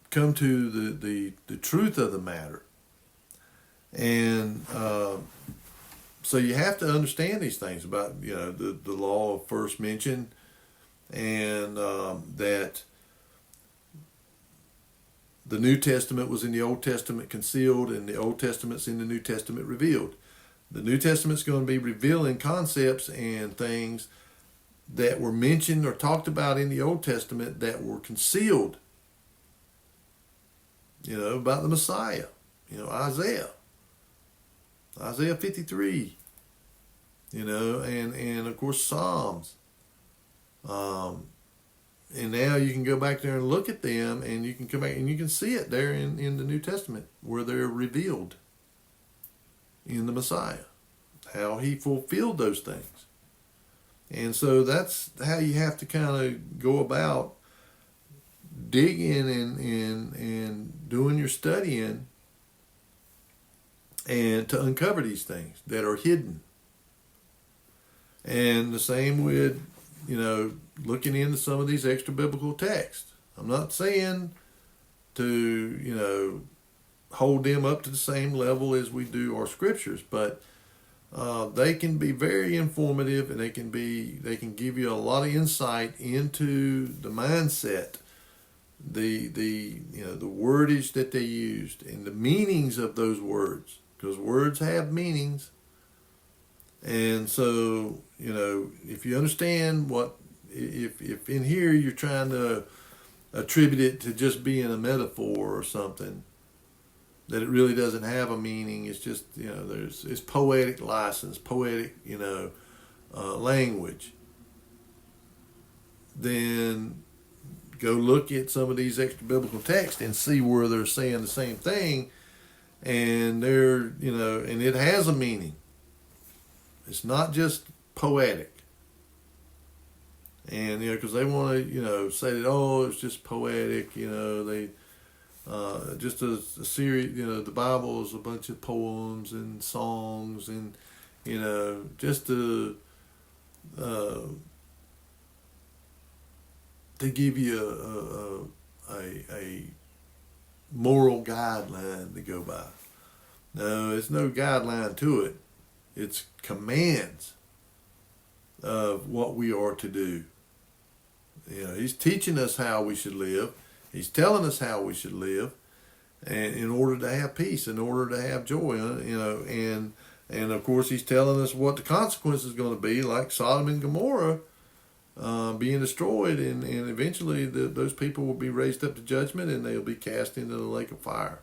come to the truth of the matter. And so you have to understand these things about, the law of first mention, and that the New Testament was in the Old Testament concealed, and the Old Testament's in the New Testament revealed. The New Testament's going to be revealing concepts and things that were mentioned or talked about in the Old Testament that were concealed, about the Messiah, Isaiah 53, and of course Psalms. And now you can go back there and look at them, and you can come back and you can see it there in the New Testament where they're revealed in the Messiah, how he fulfilled those things. And so that's how you have to kind of go about digging and doing your studying and to uncover these things that are hidden. And the same with, looking into some of these extra biblical texts. I'm not saying to, hold them up to the same level as we do our scriptures, but they can be very informative, and they can give you a lot of insight into the mindset, the wordage that they used, and the meanings of those words, because words have meanings. And so, if you understand if in here you're trying to attribute it to just being a metaphor or something, that it really doesn't have a meaning, it's just, it's poetic license, poetic, language, then go look at some of these extra biblical texts and see where they're saying the same thing, and they're, and it has a meaning. It's not just poetic. And, because they want to, say that, it's just poetic, they, just a series, the Bible is a bunch of poems and songs and, just to give you a moral guideline to go by. No, it's no guideline to it. It's commands of what we are to do. He's teaching us how we should live. He's telling us how we should live, and in order to have peace, in order to have joy, and of course he's telling us what the consequence is going to be, like Sodom and Gomorrah being destroyed, and eventually those people will be raised up to judgment, and they'll be cast into the lake of fire.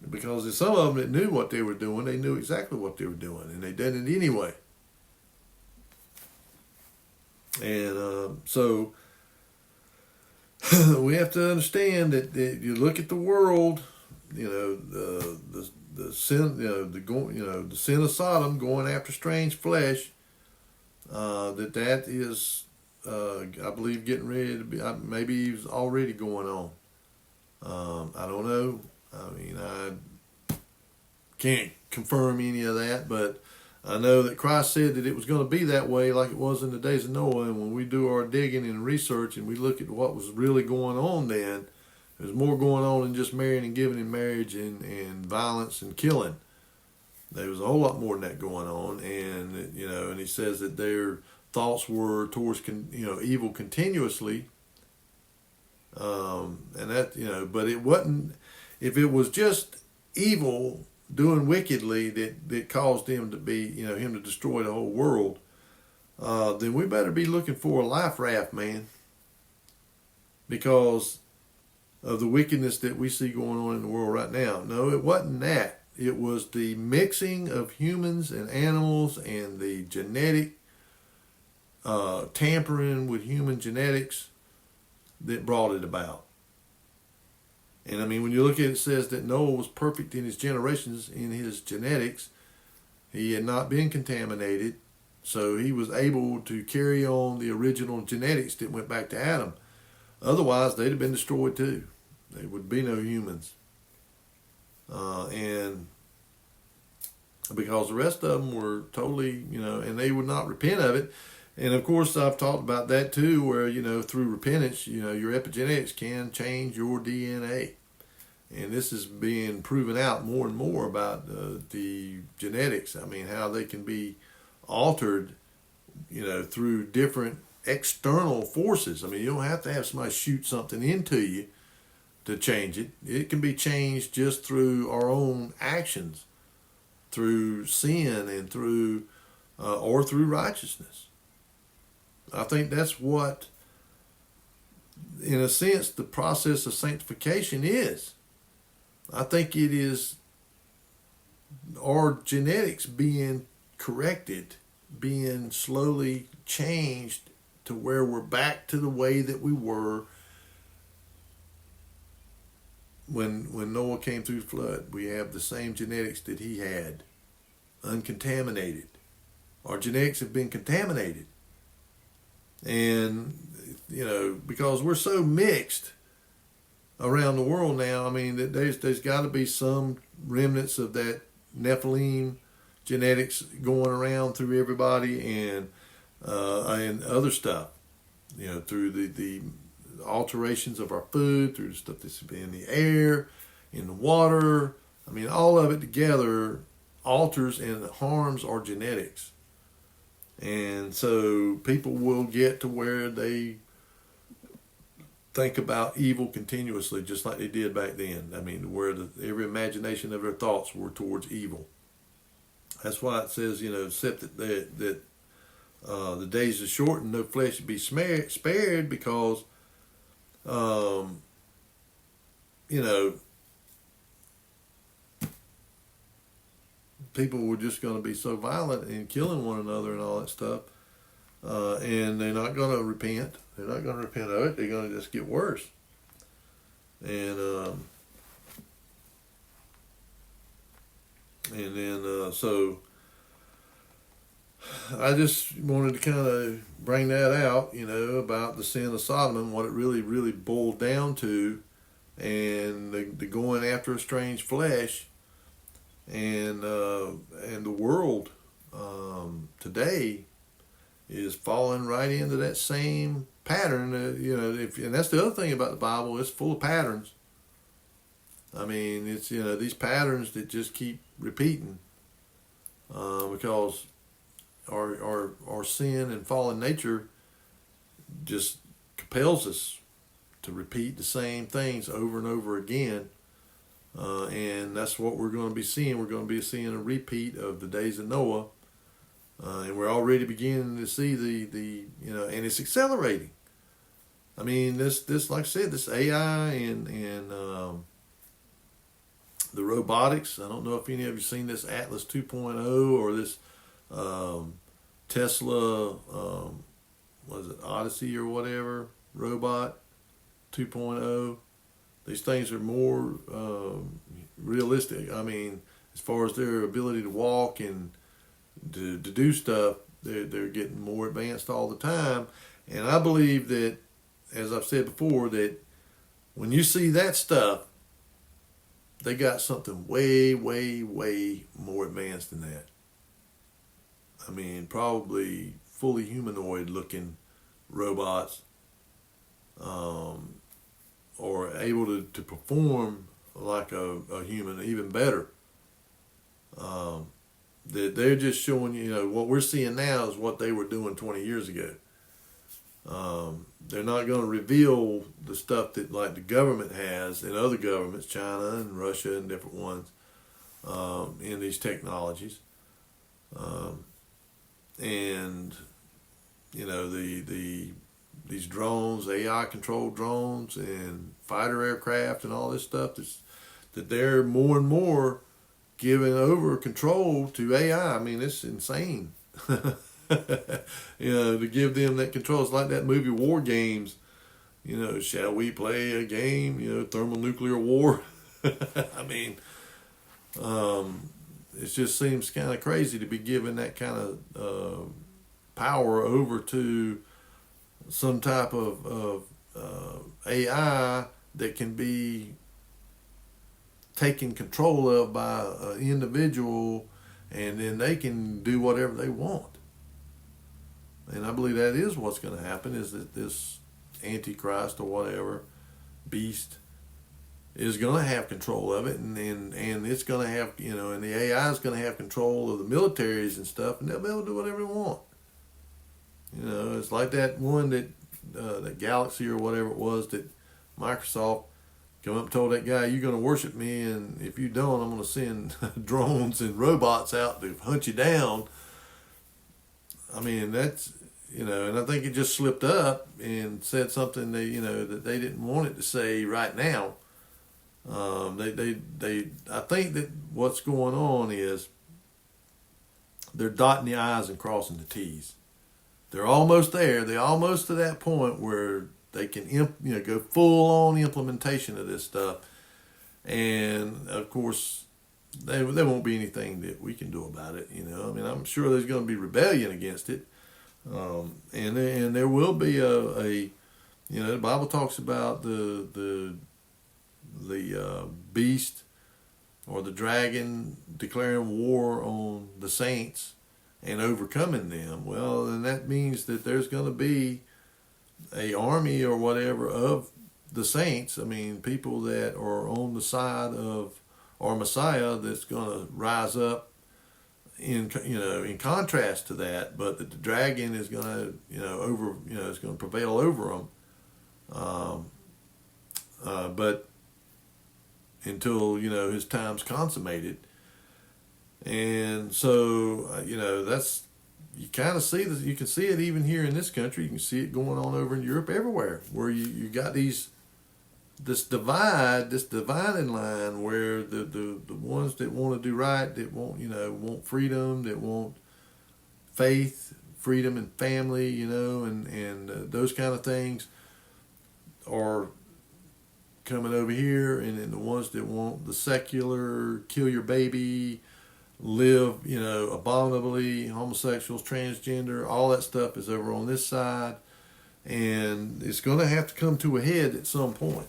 Because there's some of them that knew what they were doing, they knew exactly what they were doing, and they did it anyway. And so we have to understand that you look at the world, the sin, the sin of Sodom going after strange flesh. That is, I believe, getting ready to be. Maybe it's already going on. I don't know. I mean, I can't confirm any of that, but I know that Christ said that it was going to be that way, like it was in the days of Noah. And when we do our digging and research and we look at what was really going on then, there's more going on than just marrying and giving in marriage and violence and killing. There was a whole lot more than that going on. And, and he says that their thoughts were towards, evil continuously. And that, but it wasn't, if it was just evil doing wickedly that caused him to be, him to destroy the whole world, then we better be looking for a life raft, man. Because of the wickedness that we see going on in the world right now. No, it wasn't that. It was the mixing of humans and animals and the genetic tampering with human genetics that brought it about. And I mean, when you look at it, it says that Noah was perfect in his generations, in his genetics. He had not been contaminated, so he was able to carry on the original genetics that went back to Adam. Otherwise, they'd have been destroyed too. There would be no humans. And because the rest of them were totally, and they would not repent of it. And of course, I've talked about that too, where, through repentance, your epigenetics can change your DNA. And this is being proven out more and more about the genetics. I mean, how they can be altered, through different external forces. I mean, you don't have to have somebody shoot something into you to change it. It can be changed just through our own actions, through sin and through or through righteousness. I think that's what, in a sense, the process of sanctification is. I think it is our genetics being corrected, being slowly changed to where we're back to the way that we were when Noah came through the flood. We have the same genetics that he had, uncontaminated. Our genetics have been contaminated. And, because we're so mixed around the world now, I mean, there's got to be some remnants of that Nephilim genetics going around through everybody, and other stuff, through the alterations of our food, through the stuff that's in the air, in the water. I mean, all of it together alters and harms our genetics. And so people will get to where they think about evil continuously, just like they did back then. I mean, where every imagination of their thoughts were towards evil. That's why it says, except that the days are short and no flesh be spared, because, people were just going to be so violent and killing one another and all that stuff. And they're not going to repent. They're not going to repent of it. They're going to just get worse. And then so I just wanted to kind of bring that out, about the sin of Sodom and what it really, really boiled down to, and the going after a strange flesh, and the world today is falling right into that same pattern. And that's the other thing about the Bible; it's full of patterns. I mean, it's these patterns that just keep repeating, because our sin and fallen nature just compels us to repeat the same things over and over again. And that's what we're going to be seeing. We're going to be seeing a repeat of the days of Noah. And we're already beginning to see the and it's accelerating. I mean, this like I said, this AI and the robotics. I don't know if any of you seen this Atlas 2.0 or this Tesla, was it Odyssey or whatever, robot 2.0. These things are more realistic. I mean, as far as their ability to walk and to do stuff, they're getting more advanced all the time. And I believe that, as I've said before, that when you see that stuff, they got something way, way, way more advanced than that. I mean, probably fully humanoid looking robots, or able to perform like a human, even better. They're just showing, what we're seeing now is what they were doing 20 years ago. They're not going to reveal the stuff that like the government has and other governments, China and Russia and different ones, in these technologies. And these drones, AI controlled drones and fighter aircraft and all this stuff that they're more and more giving over control to AI. I mean, it's insane. To give them that control. It's like that movie War Games. Shall we play a game? Thermonuclear war. I mean, it just seems kind of crazy to be given that kind of power over to some type of AI that can be taken control of by an individual, and then they can do whatever they want. And I believe that is what's going to happen, is that this Antichrist or whatever beast is going to have control of it, and it's going to have, and the AI is going to have control of the militaries and stuff, and they'll be able to do whatever they want. You know, it's like that one that Galaxy or whatever it was that Microsoft come up and told that guy, "You're going to worship me, and if you don't, I'm going to send drones and robots out to hunt you down." I mean, that's, you know, and I think it just slipped up and said something that they didn't want it to say right now. I think that what's going on is they're dotting the I's and crossing the T's. They're almost there. They're almost to that point where they can, go full on implementation of this stuff. And of course, there won't be anything that we can do about it. You know, I mean, I'm sure there's going to be rebellion against it, and there will be the Bible talks about the beast or the dragon declaring war on the saints and overcoming them. Well, then that means that there's going to be a army or whatever of the saints. I mean, people that are on the side of our Messiah that's going to rise up in contrast to that, but that the dragon is going to is going to prevail over them. But until his time's consummated. And so that's, you kind of see this. You can see it even here in this country. You can see it going on over in Europe, everywhere, where you got this dividing line where the ones that want to do right, that want freedom, that want faith, freedom and family, and those kind of things are coming over here, and then the ones that want the secular, kill your baby, live, abominably, homosexuals, transgender, all that stuff is over on this side, and it's going to have to come to a head at some point.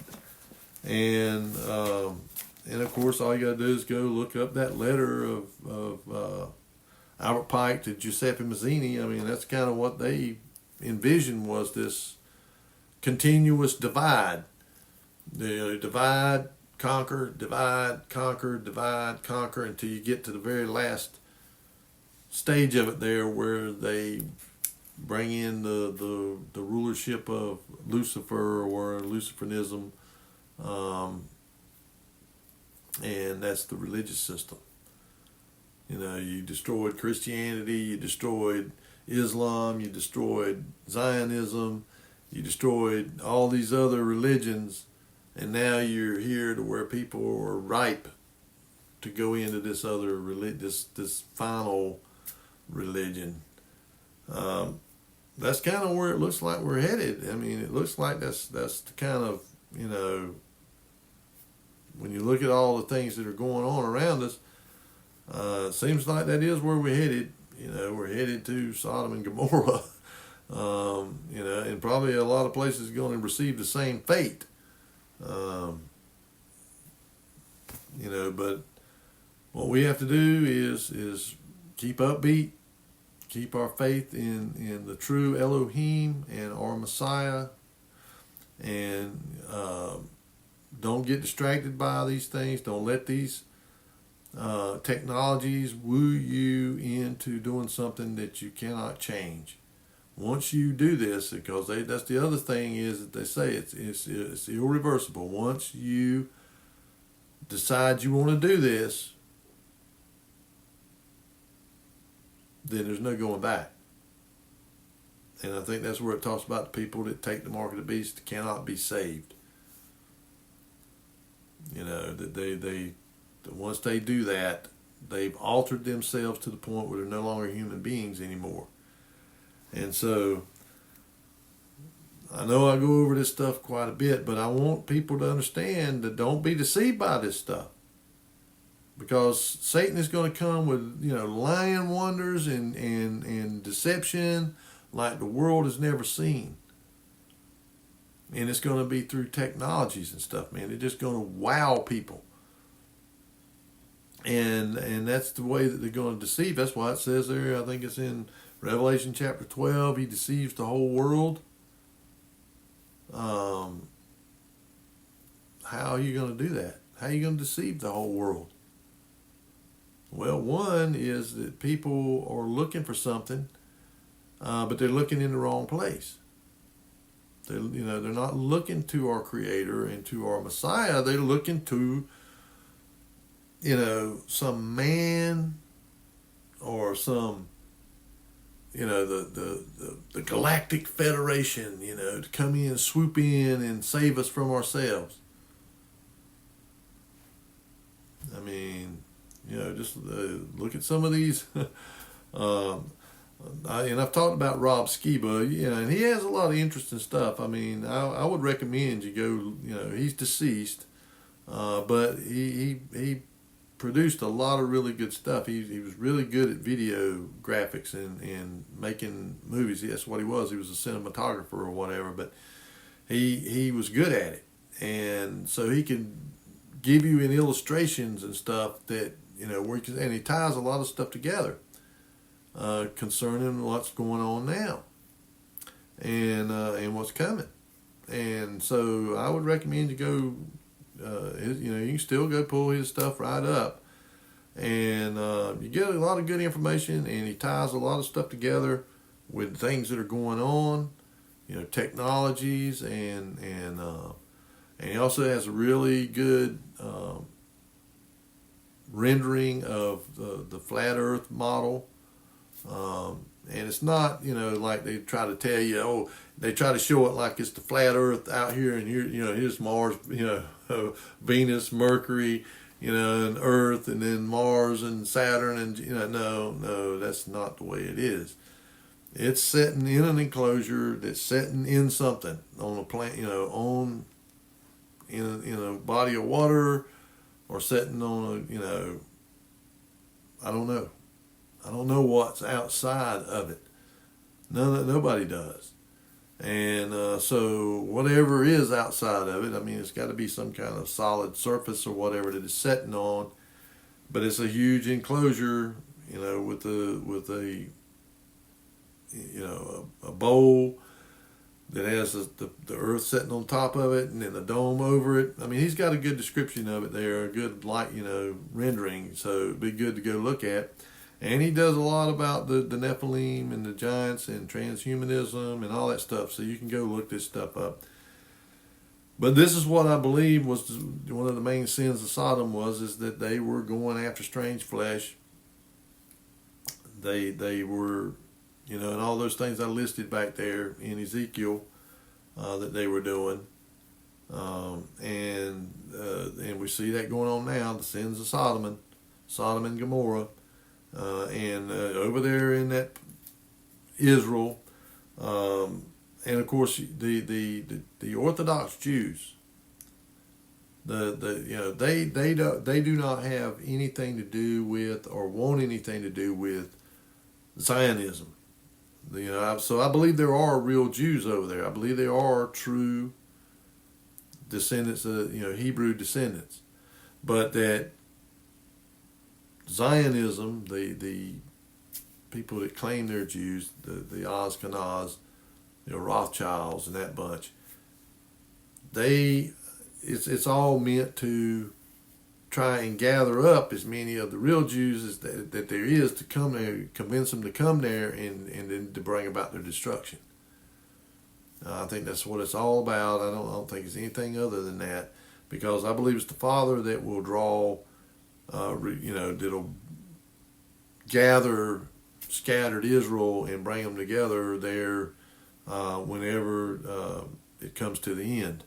And of course, all you got to do is go look up that letter of Albert Pike to Giuseppe Mazzini. I mean, that's kind of what they envisioned, was this continuous divide. Divide, conquer, divide, conquer, divide, conquer, until you get to the very last stage of it there, where they bring in the rulership of Lucifer or Luciferism, and that's the religious system. You destroyed Christianity, you destroyed Islam, you destroyed Zionism, you destroyed all these other religions. And now you're here to where people are ripe to go into this other this final religion. That's kind of where it looks like we're headed. I mean, it looks like that's the kind of, when you look at all the things that are going on around us, it seems like that is where we're headed. We're headed to Sodom and Gomorrah. And probably a lot of places are going to receive the same fate. But what we have to do is keep upbeat, keep our faith in the true Elohim and our Messiah, and don't get distracted by these things. Don't let these technologies woo you into doing something that you cannot change. Once you do this, because that's the other thing, is that they say it's irreversible. Once you decide you want to do this, then there's no going back. And I think that's where it talks about the people that take the mark of the beast cannot be saved. That once they do that, they've altered themselves to the point where they're no longer human beings anymore. And so, I know I go over this stuff quite a bit, but I want people to understand that don't be deceived by this stuff. Because Satan is going to come with, lying wonders and deception like the world has never seen. And it's going to be through technologies and stuff, man. They're just going to wow people. And that's the way that they're going to deceive. That's why it says there, I think it's in Revelation chapter 12, he deceives the whole world. How are you going to do that? How are you going to deceive the whole world? Well, one is that people are looking for something but they're looking in the wrong place. They're not looking to our Creator and to our Messiah. They're looking to, some man or some, the Galactic Federation, to come in, swoop in, and save us from ourselves. I mean, just look at some of these. And I've talked about Rob Skiba, and he has a lot of interesting stuff. I mean, I would recommend you go. He's deceased, but he produced a lot of really good stuff. He was really good at video graphics and making movies. That's what he was. He was a cinematographer or whatever, but he was good at it, and so he could give you in illustrations and stuff that and he ties a lot of stuff together. Concerning what's going on now and what's coming. And so I would recommend you go, you can still go pull his stuff right up. And you get a lot of good information, and he ties a lot of stuff together with things that are going on, technologies, and he also has a really good rendering of the flat earth model. And it's not, like they try to tell you, they try to show it like it's the flat earth out here, and here's Mars, Venus, Mercury, and Earth, and then Mars and Saturn, and, no, that's not the way it is. It's sitting in an enclosure that's sitting in something on a plant, in a body of water, or sitting on I don't know. I don't know what's outside of it. Nobody does. And so whatever is outside of it, I mean, it's got to be some kind of solid surface or whatever that it's sitting on. But it's a huge enclosure, with a bowl that has the earth sitting on top of it, and then the dome over it. I mean, he's got a good description of it there, a good light, rendering. So it'd be good to go look at. And he does a lot about the Nephilim and the giants and transhumanism and all that stuff. So you can go look this stuff up. But this is what I believe was one of the main sins of Sodom is that they were going after strange flesh. They were, and all those things I listed back there in Ezekiel that they were doing. And we see that going on now, the sins of Sodom and Gomorrah. And over there in that Israel, and of course the Orthodox Jews, they do not have anything to do with or want anything to do with Zionism. So I believe there are real Jews over there. I believe there are true descendants of Hebrew descendants, but that Zionism, the people that claim they're Jews, the Ashkenaz, Rothschilds and that bunch, it's all meant to try and gather up as many of the real Jews as that there is to come there, convince them to come there, and then to bring about their destruction. I think that's what it's all about. I don't think it's anything other than that, because I believe it's the Father that will draw. That'll gather scattered Israel and bring them together there whenever it comes to the end.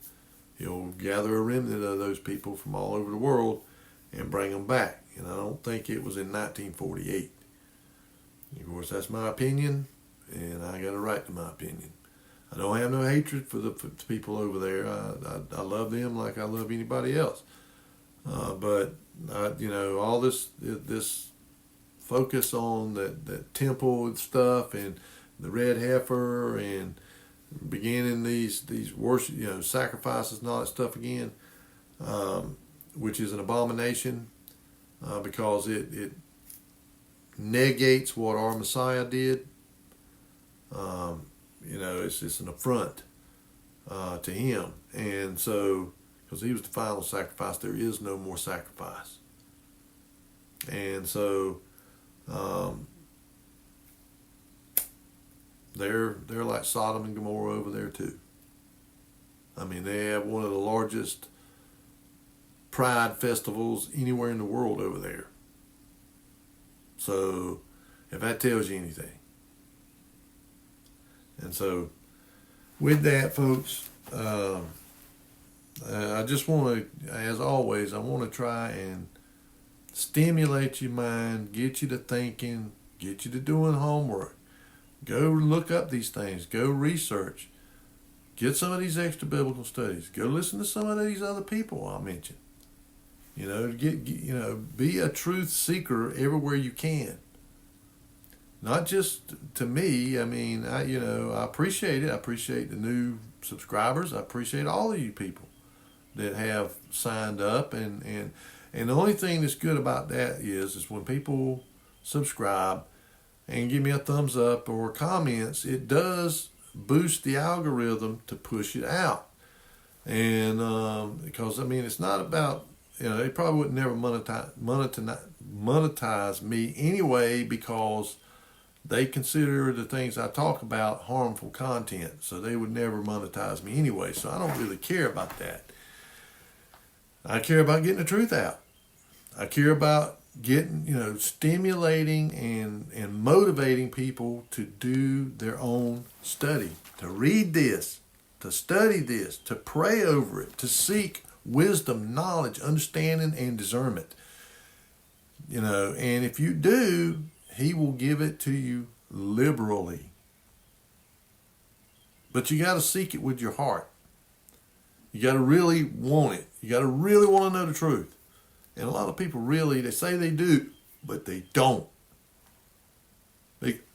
He'll gather a remnant of those people from all over the world and bring them back. And I don't think it was in 1948. Of course, that's my opinion, and I got a right to my opinion. I don't have no hatred for the people over there. I love them like I love anybody else. But all this focus on that temple and stuff, and the red heifer, and beginning these worship, sacrifices and all that stuff again, which is an abomination, because it negates what our Messiah did. It's an affront to him, and so. Because he was the final sacrifice, there is no more sacrifice. And so, They're like Sodom and Gomorrah over there too. I mean, they have one of the largest pride festivals anywhere in the world over there. So, if that tells you anything. And so, with that, folks, I just want to, as always, I want to try and stimulate your mind, get you to thinking, get you to doing homework. Go look up these things. Go research. Get some of these extra biblical studies. Go listen to some of these other people I mentioned. Be a truth seeker everywhere you can. Not just to me. I mean, I appreciate it. I appreciate the new subscribers. I appreciate all of you people that have signed up. And the only thing that's good about that is when people subscribe and give me a thumbs up or comments, it does boost the algorithm to push it out. And because, I mean, it's not about, they probably would never monetize me anyway, because they consider the things I talk about harmful content. So they would never monetize me anyway. So I don't really care about that. I care about getting the truth out. I care about getting, stimulating and motivating people to do their own study, to read this, to study this, to pray over it, to seek wisdom, knowledge, understanding, and discernment. And if you do, he will give it to you liberally. But you got to seek it with your heart. You got to really want it. You got to really want to know the truth. And a lot of people they say they do, but they don't.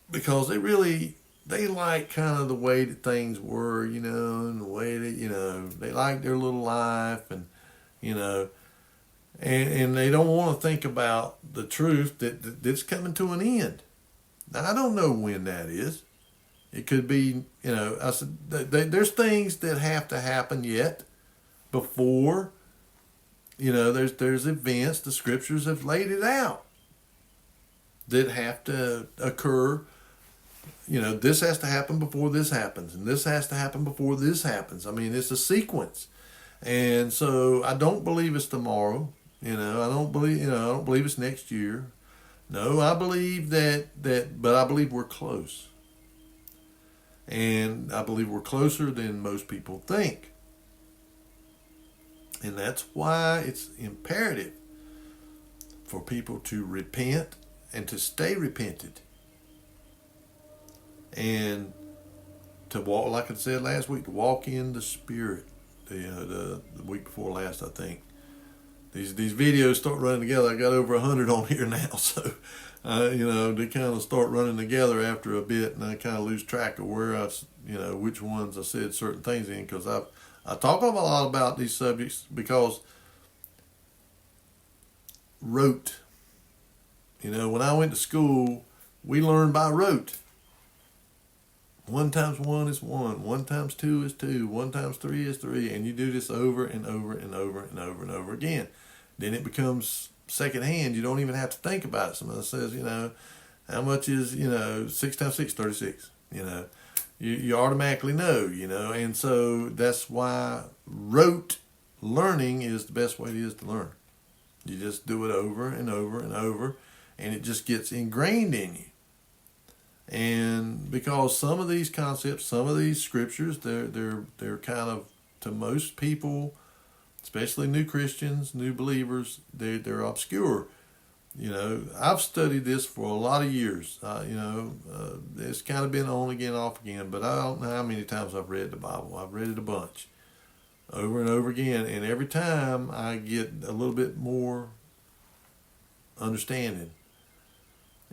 Because they like kind of the way that things were, and the way that, they like their little life and they don't want to think about the truth that's coming to an end. Now, I don't know when that is. It could be, I said, there's things that have to happen yet before, there's events, the scriptures have laid it out, that have to occur. This has to happen before this happens, and this has to happen before this happens. I mean, it's a sequence. And so I don't believe it's tomorrow. I don't believe it's next year. No, I believe but I believe we're close. And I believe we're closer than most people think. And that's why it's imperative for people to repent and to stay repented. And to walk, like I said last week, to walk in the Spirit. The week before last, I think. These videos start running together. I got over 100 on here now, so they kind of start running together after a bit, and I kind of lose track of where which ones I said certain things in, because I talk a lot about these subjects because rote. When I went to school, we learned by rote. 1 times 1 is 1. 1 times 2 is 2. 1 times 3 is 3. And you do this over and over and over and over and over again. Then it becomes secondhand. You don't even have to think about it. Somebody says, how much is, 6 times 6, 36. You automatically know, And so that's why rote learning is the best way it is to learn. You just do it over and over and over, and it just gets ingrained in you. And because some of these concepts, some of these scriptures, they're kind of, to most people, especially new Christians, new believers, they're obscure. I've studied this for a lot of years. It's kind of been on again, off again, but I don't know how many times I've read the Bible. I've read it a bunch, over and over again, and every time I get a little bit more understanding,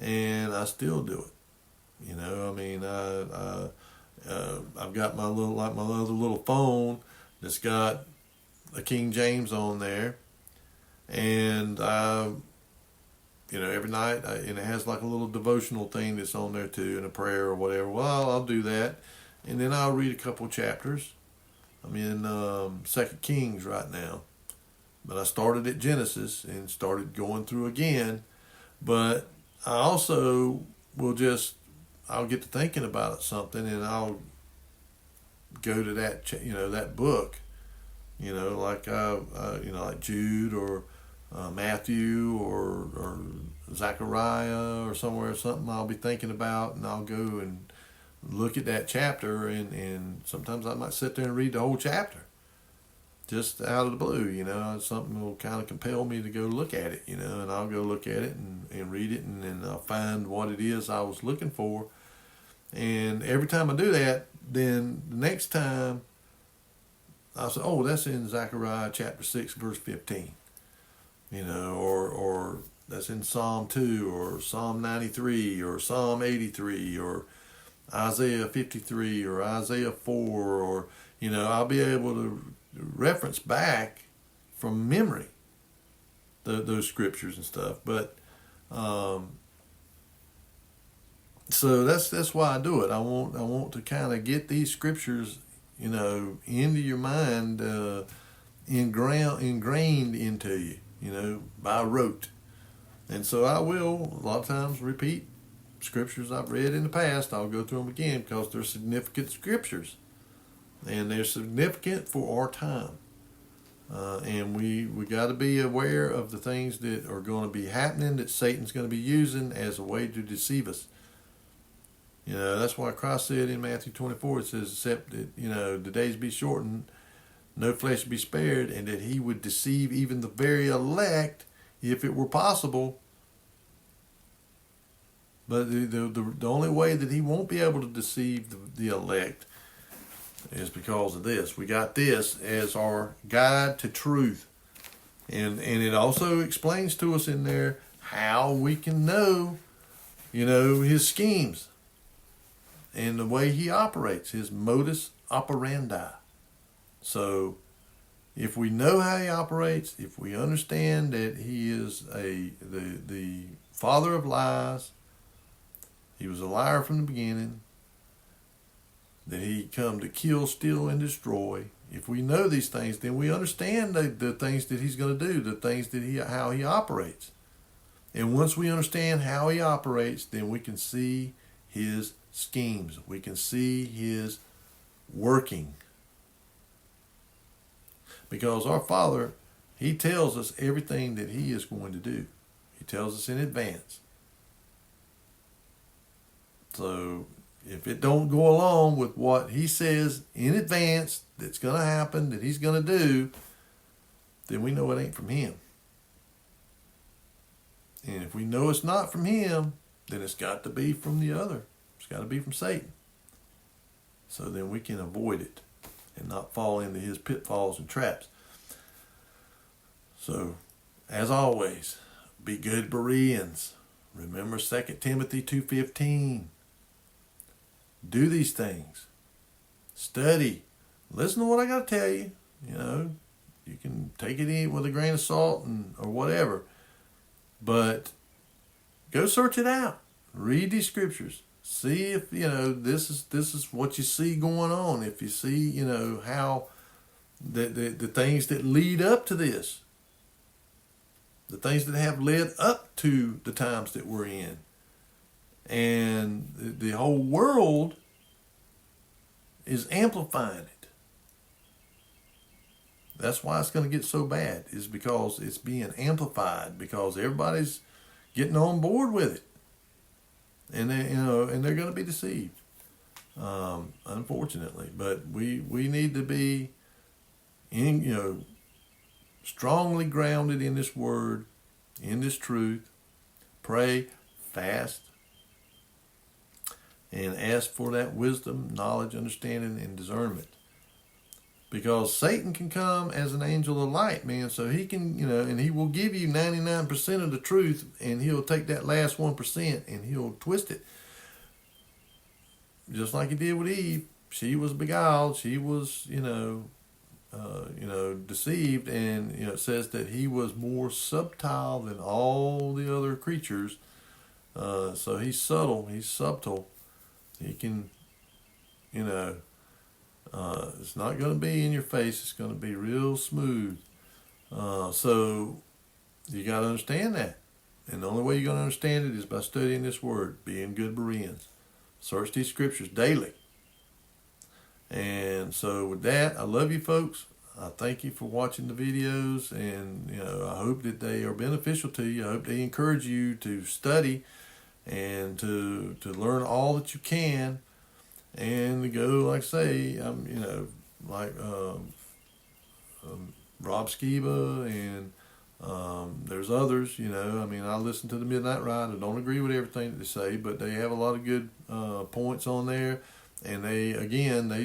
and I still do it. I've got my other little phone that's got a King James on there, and every night, and it has like a little devotional thing that's on there too, and a prayer or whatever. Well, I'll do that, and then I'll read a couple chapters. I'm in 2 Kings right now, but I started at Genesis and started going through again. But I also will just I'll get to thinking about something, and I'll go to that that book, like Jude or Matthew or Zechariah or somewhere, something I'll be thinking about, and I'll go and look at that chapter, and sometimes I might sit there and read the whole chapter just out of the blue. Something will kind of compel me to go look at it, and I'll go look at it and read it, and then I'll find what it is I was looking for. And every time I do that, then the next time I'll say, oh, that's in Zechariah chapter 6, verse 15, or that's in Psalm 2 or Psalm 93 or Psalm 83 or Isaiah 53 or Isaiah 4, or, I'll be able to reference back from memory those scriptures and stuff. But so that's why I do it. I want to kind of get these scriptures, into your mind, ingrained into you, by rote. And so I will a lot of times repeat scriptures I've read in the past. I'll go through them again because they're significant scriptures, and they're significant for our time. And we got to be aware of the things that are going to be happening, that Satan's going to be using as a way to deceive us. That's why Christ said in Matthew 24, it says, except that, the days be shortened, no flesh be spared, and that he would deceive even the very elect if it were possible. But the only way that he won't be able to deceive the elect is because of this. We got this as our guide to truth. And it also explains to us in there how we can know, his schemes and the way he operates, his modus operandi. So if we know how he operates, if we understand that he is the father of lies, he was a liar from the beginning, that he come to kill, steal, and destroy. If we know these things, then we understand the things that he's going to do, the things that how he operates. And once we understand how he operates, then we can see his schemes. We can see his working. Because our Father, he tells us everything that he is going to do. He tells us in advance. So if it don't go along with what he says in advance that's going to happen, that he's going to do, then we know it ain't from him. And if we know it's not from him, then it's got to be from the other. It's got to be from Satan. So then we can avoid it and not fall into his pitfalls and traps. So, as always, be good Bereans. Remember 2 Timothy 2:15. Do these things. Study. Listen to what I got to tell you. You can take it in with a grain of salt or whatever. But go search it out. Read these scriptures. See if, this is what you see going on. If you see, how the things that lead up to this, the things that have led up to the times that we're in. And the whole world is amplifying it. That's why it's going to get so bad, is because it's being amplified, because everybody's getting on board with it. And they're going to be deceived, unfortunately. But we need to be strongly grounded in this word, in this truth. Pray, fast, and ask for that wisdom, knowledge, understanding, and discernment. Because Satan can come as an angel of light, man. So he can, and he will give you 99% of the truth, and he'll take that last 1% and he'll twist it. Just like he did with Eve. She was beguiled. She was, deceived. And, it says that he was more subtle than all the other creatures. So he's subtle. He's subtle. He can, it's not going to be in your face. It's going to be real smooth. So you got to understand that. And the only way you're going to understand it is by studying this word, being good Bereans. Search these scriptures daily. And so with that, I love you folks. I thank you for watching the videos, and I hope that they are beneficial to you. I hope they encourage you to study and to learn all that you can, and to go, like I say, like Rob Skiba, and there's others. I listen to the Midnight Ride. I don't agree with everything that they say, but they have a lot of good points on there. And they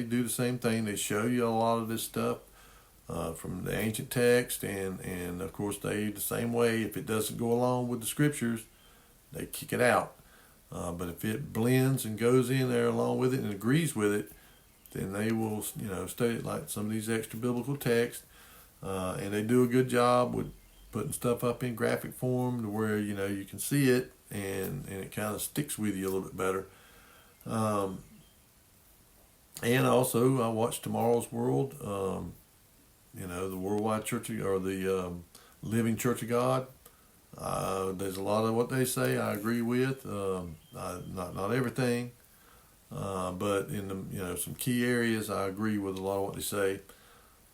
do the same thing. They show you a lot of this stuff from the ancient text, and of course the same way. If it doesn't go along with the scriptures, they kick it out. But if it blends and goes in there along with it and agrees with it, then they will study it like some of these extra biblical texts, and they do a good job with putting stuff up in graphic form to where you can see it, and it kind of sticks with you a little bit better. And also, I watch Tomorrow's World, the Worldwide Church or the Living Church of God. There's a lot of what they say I agree with, not everything, but in the some key areas I agree with a lot of what they say.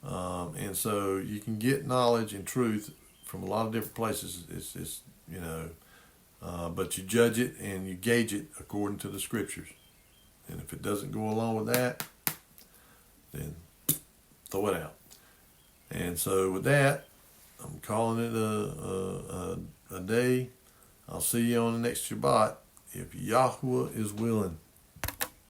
And so you can get knowledge and truth from a lot of different places. But you judge it and you gauge it according to the scriptures. And if it doesn't go along with that, then throw it out. And so with that, I'm calling it a day. I'll see you on the next Shabbat, if Yahuwah is willing.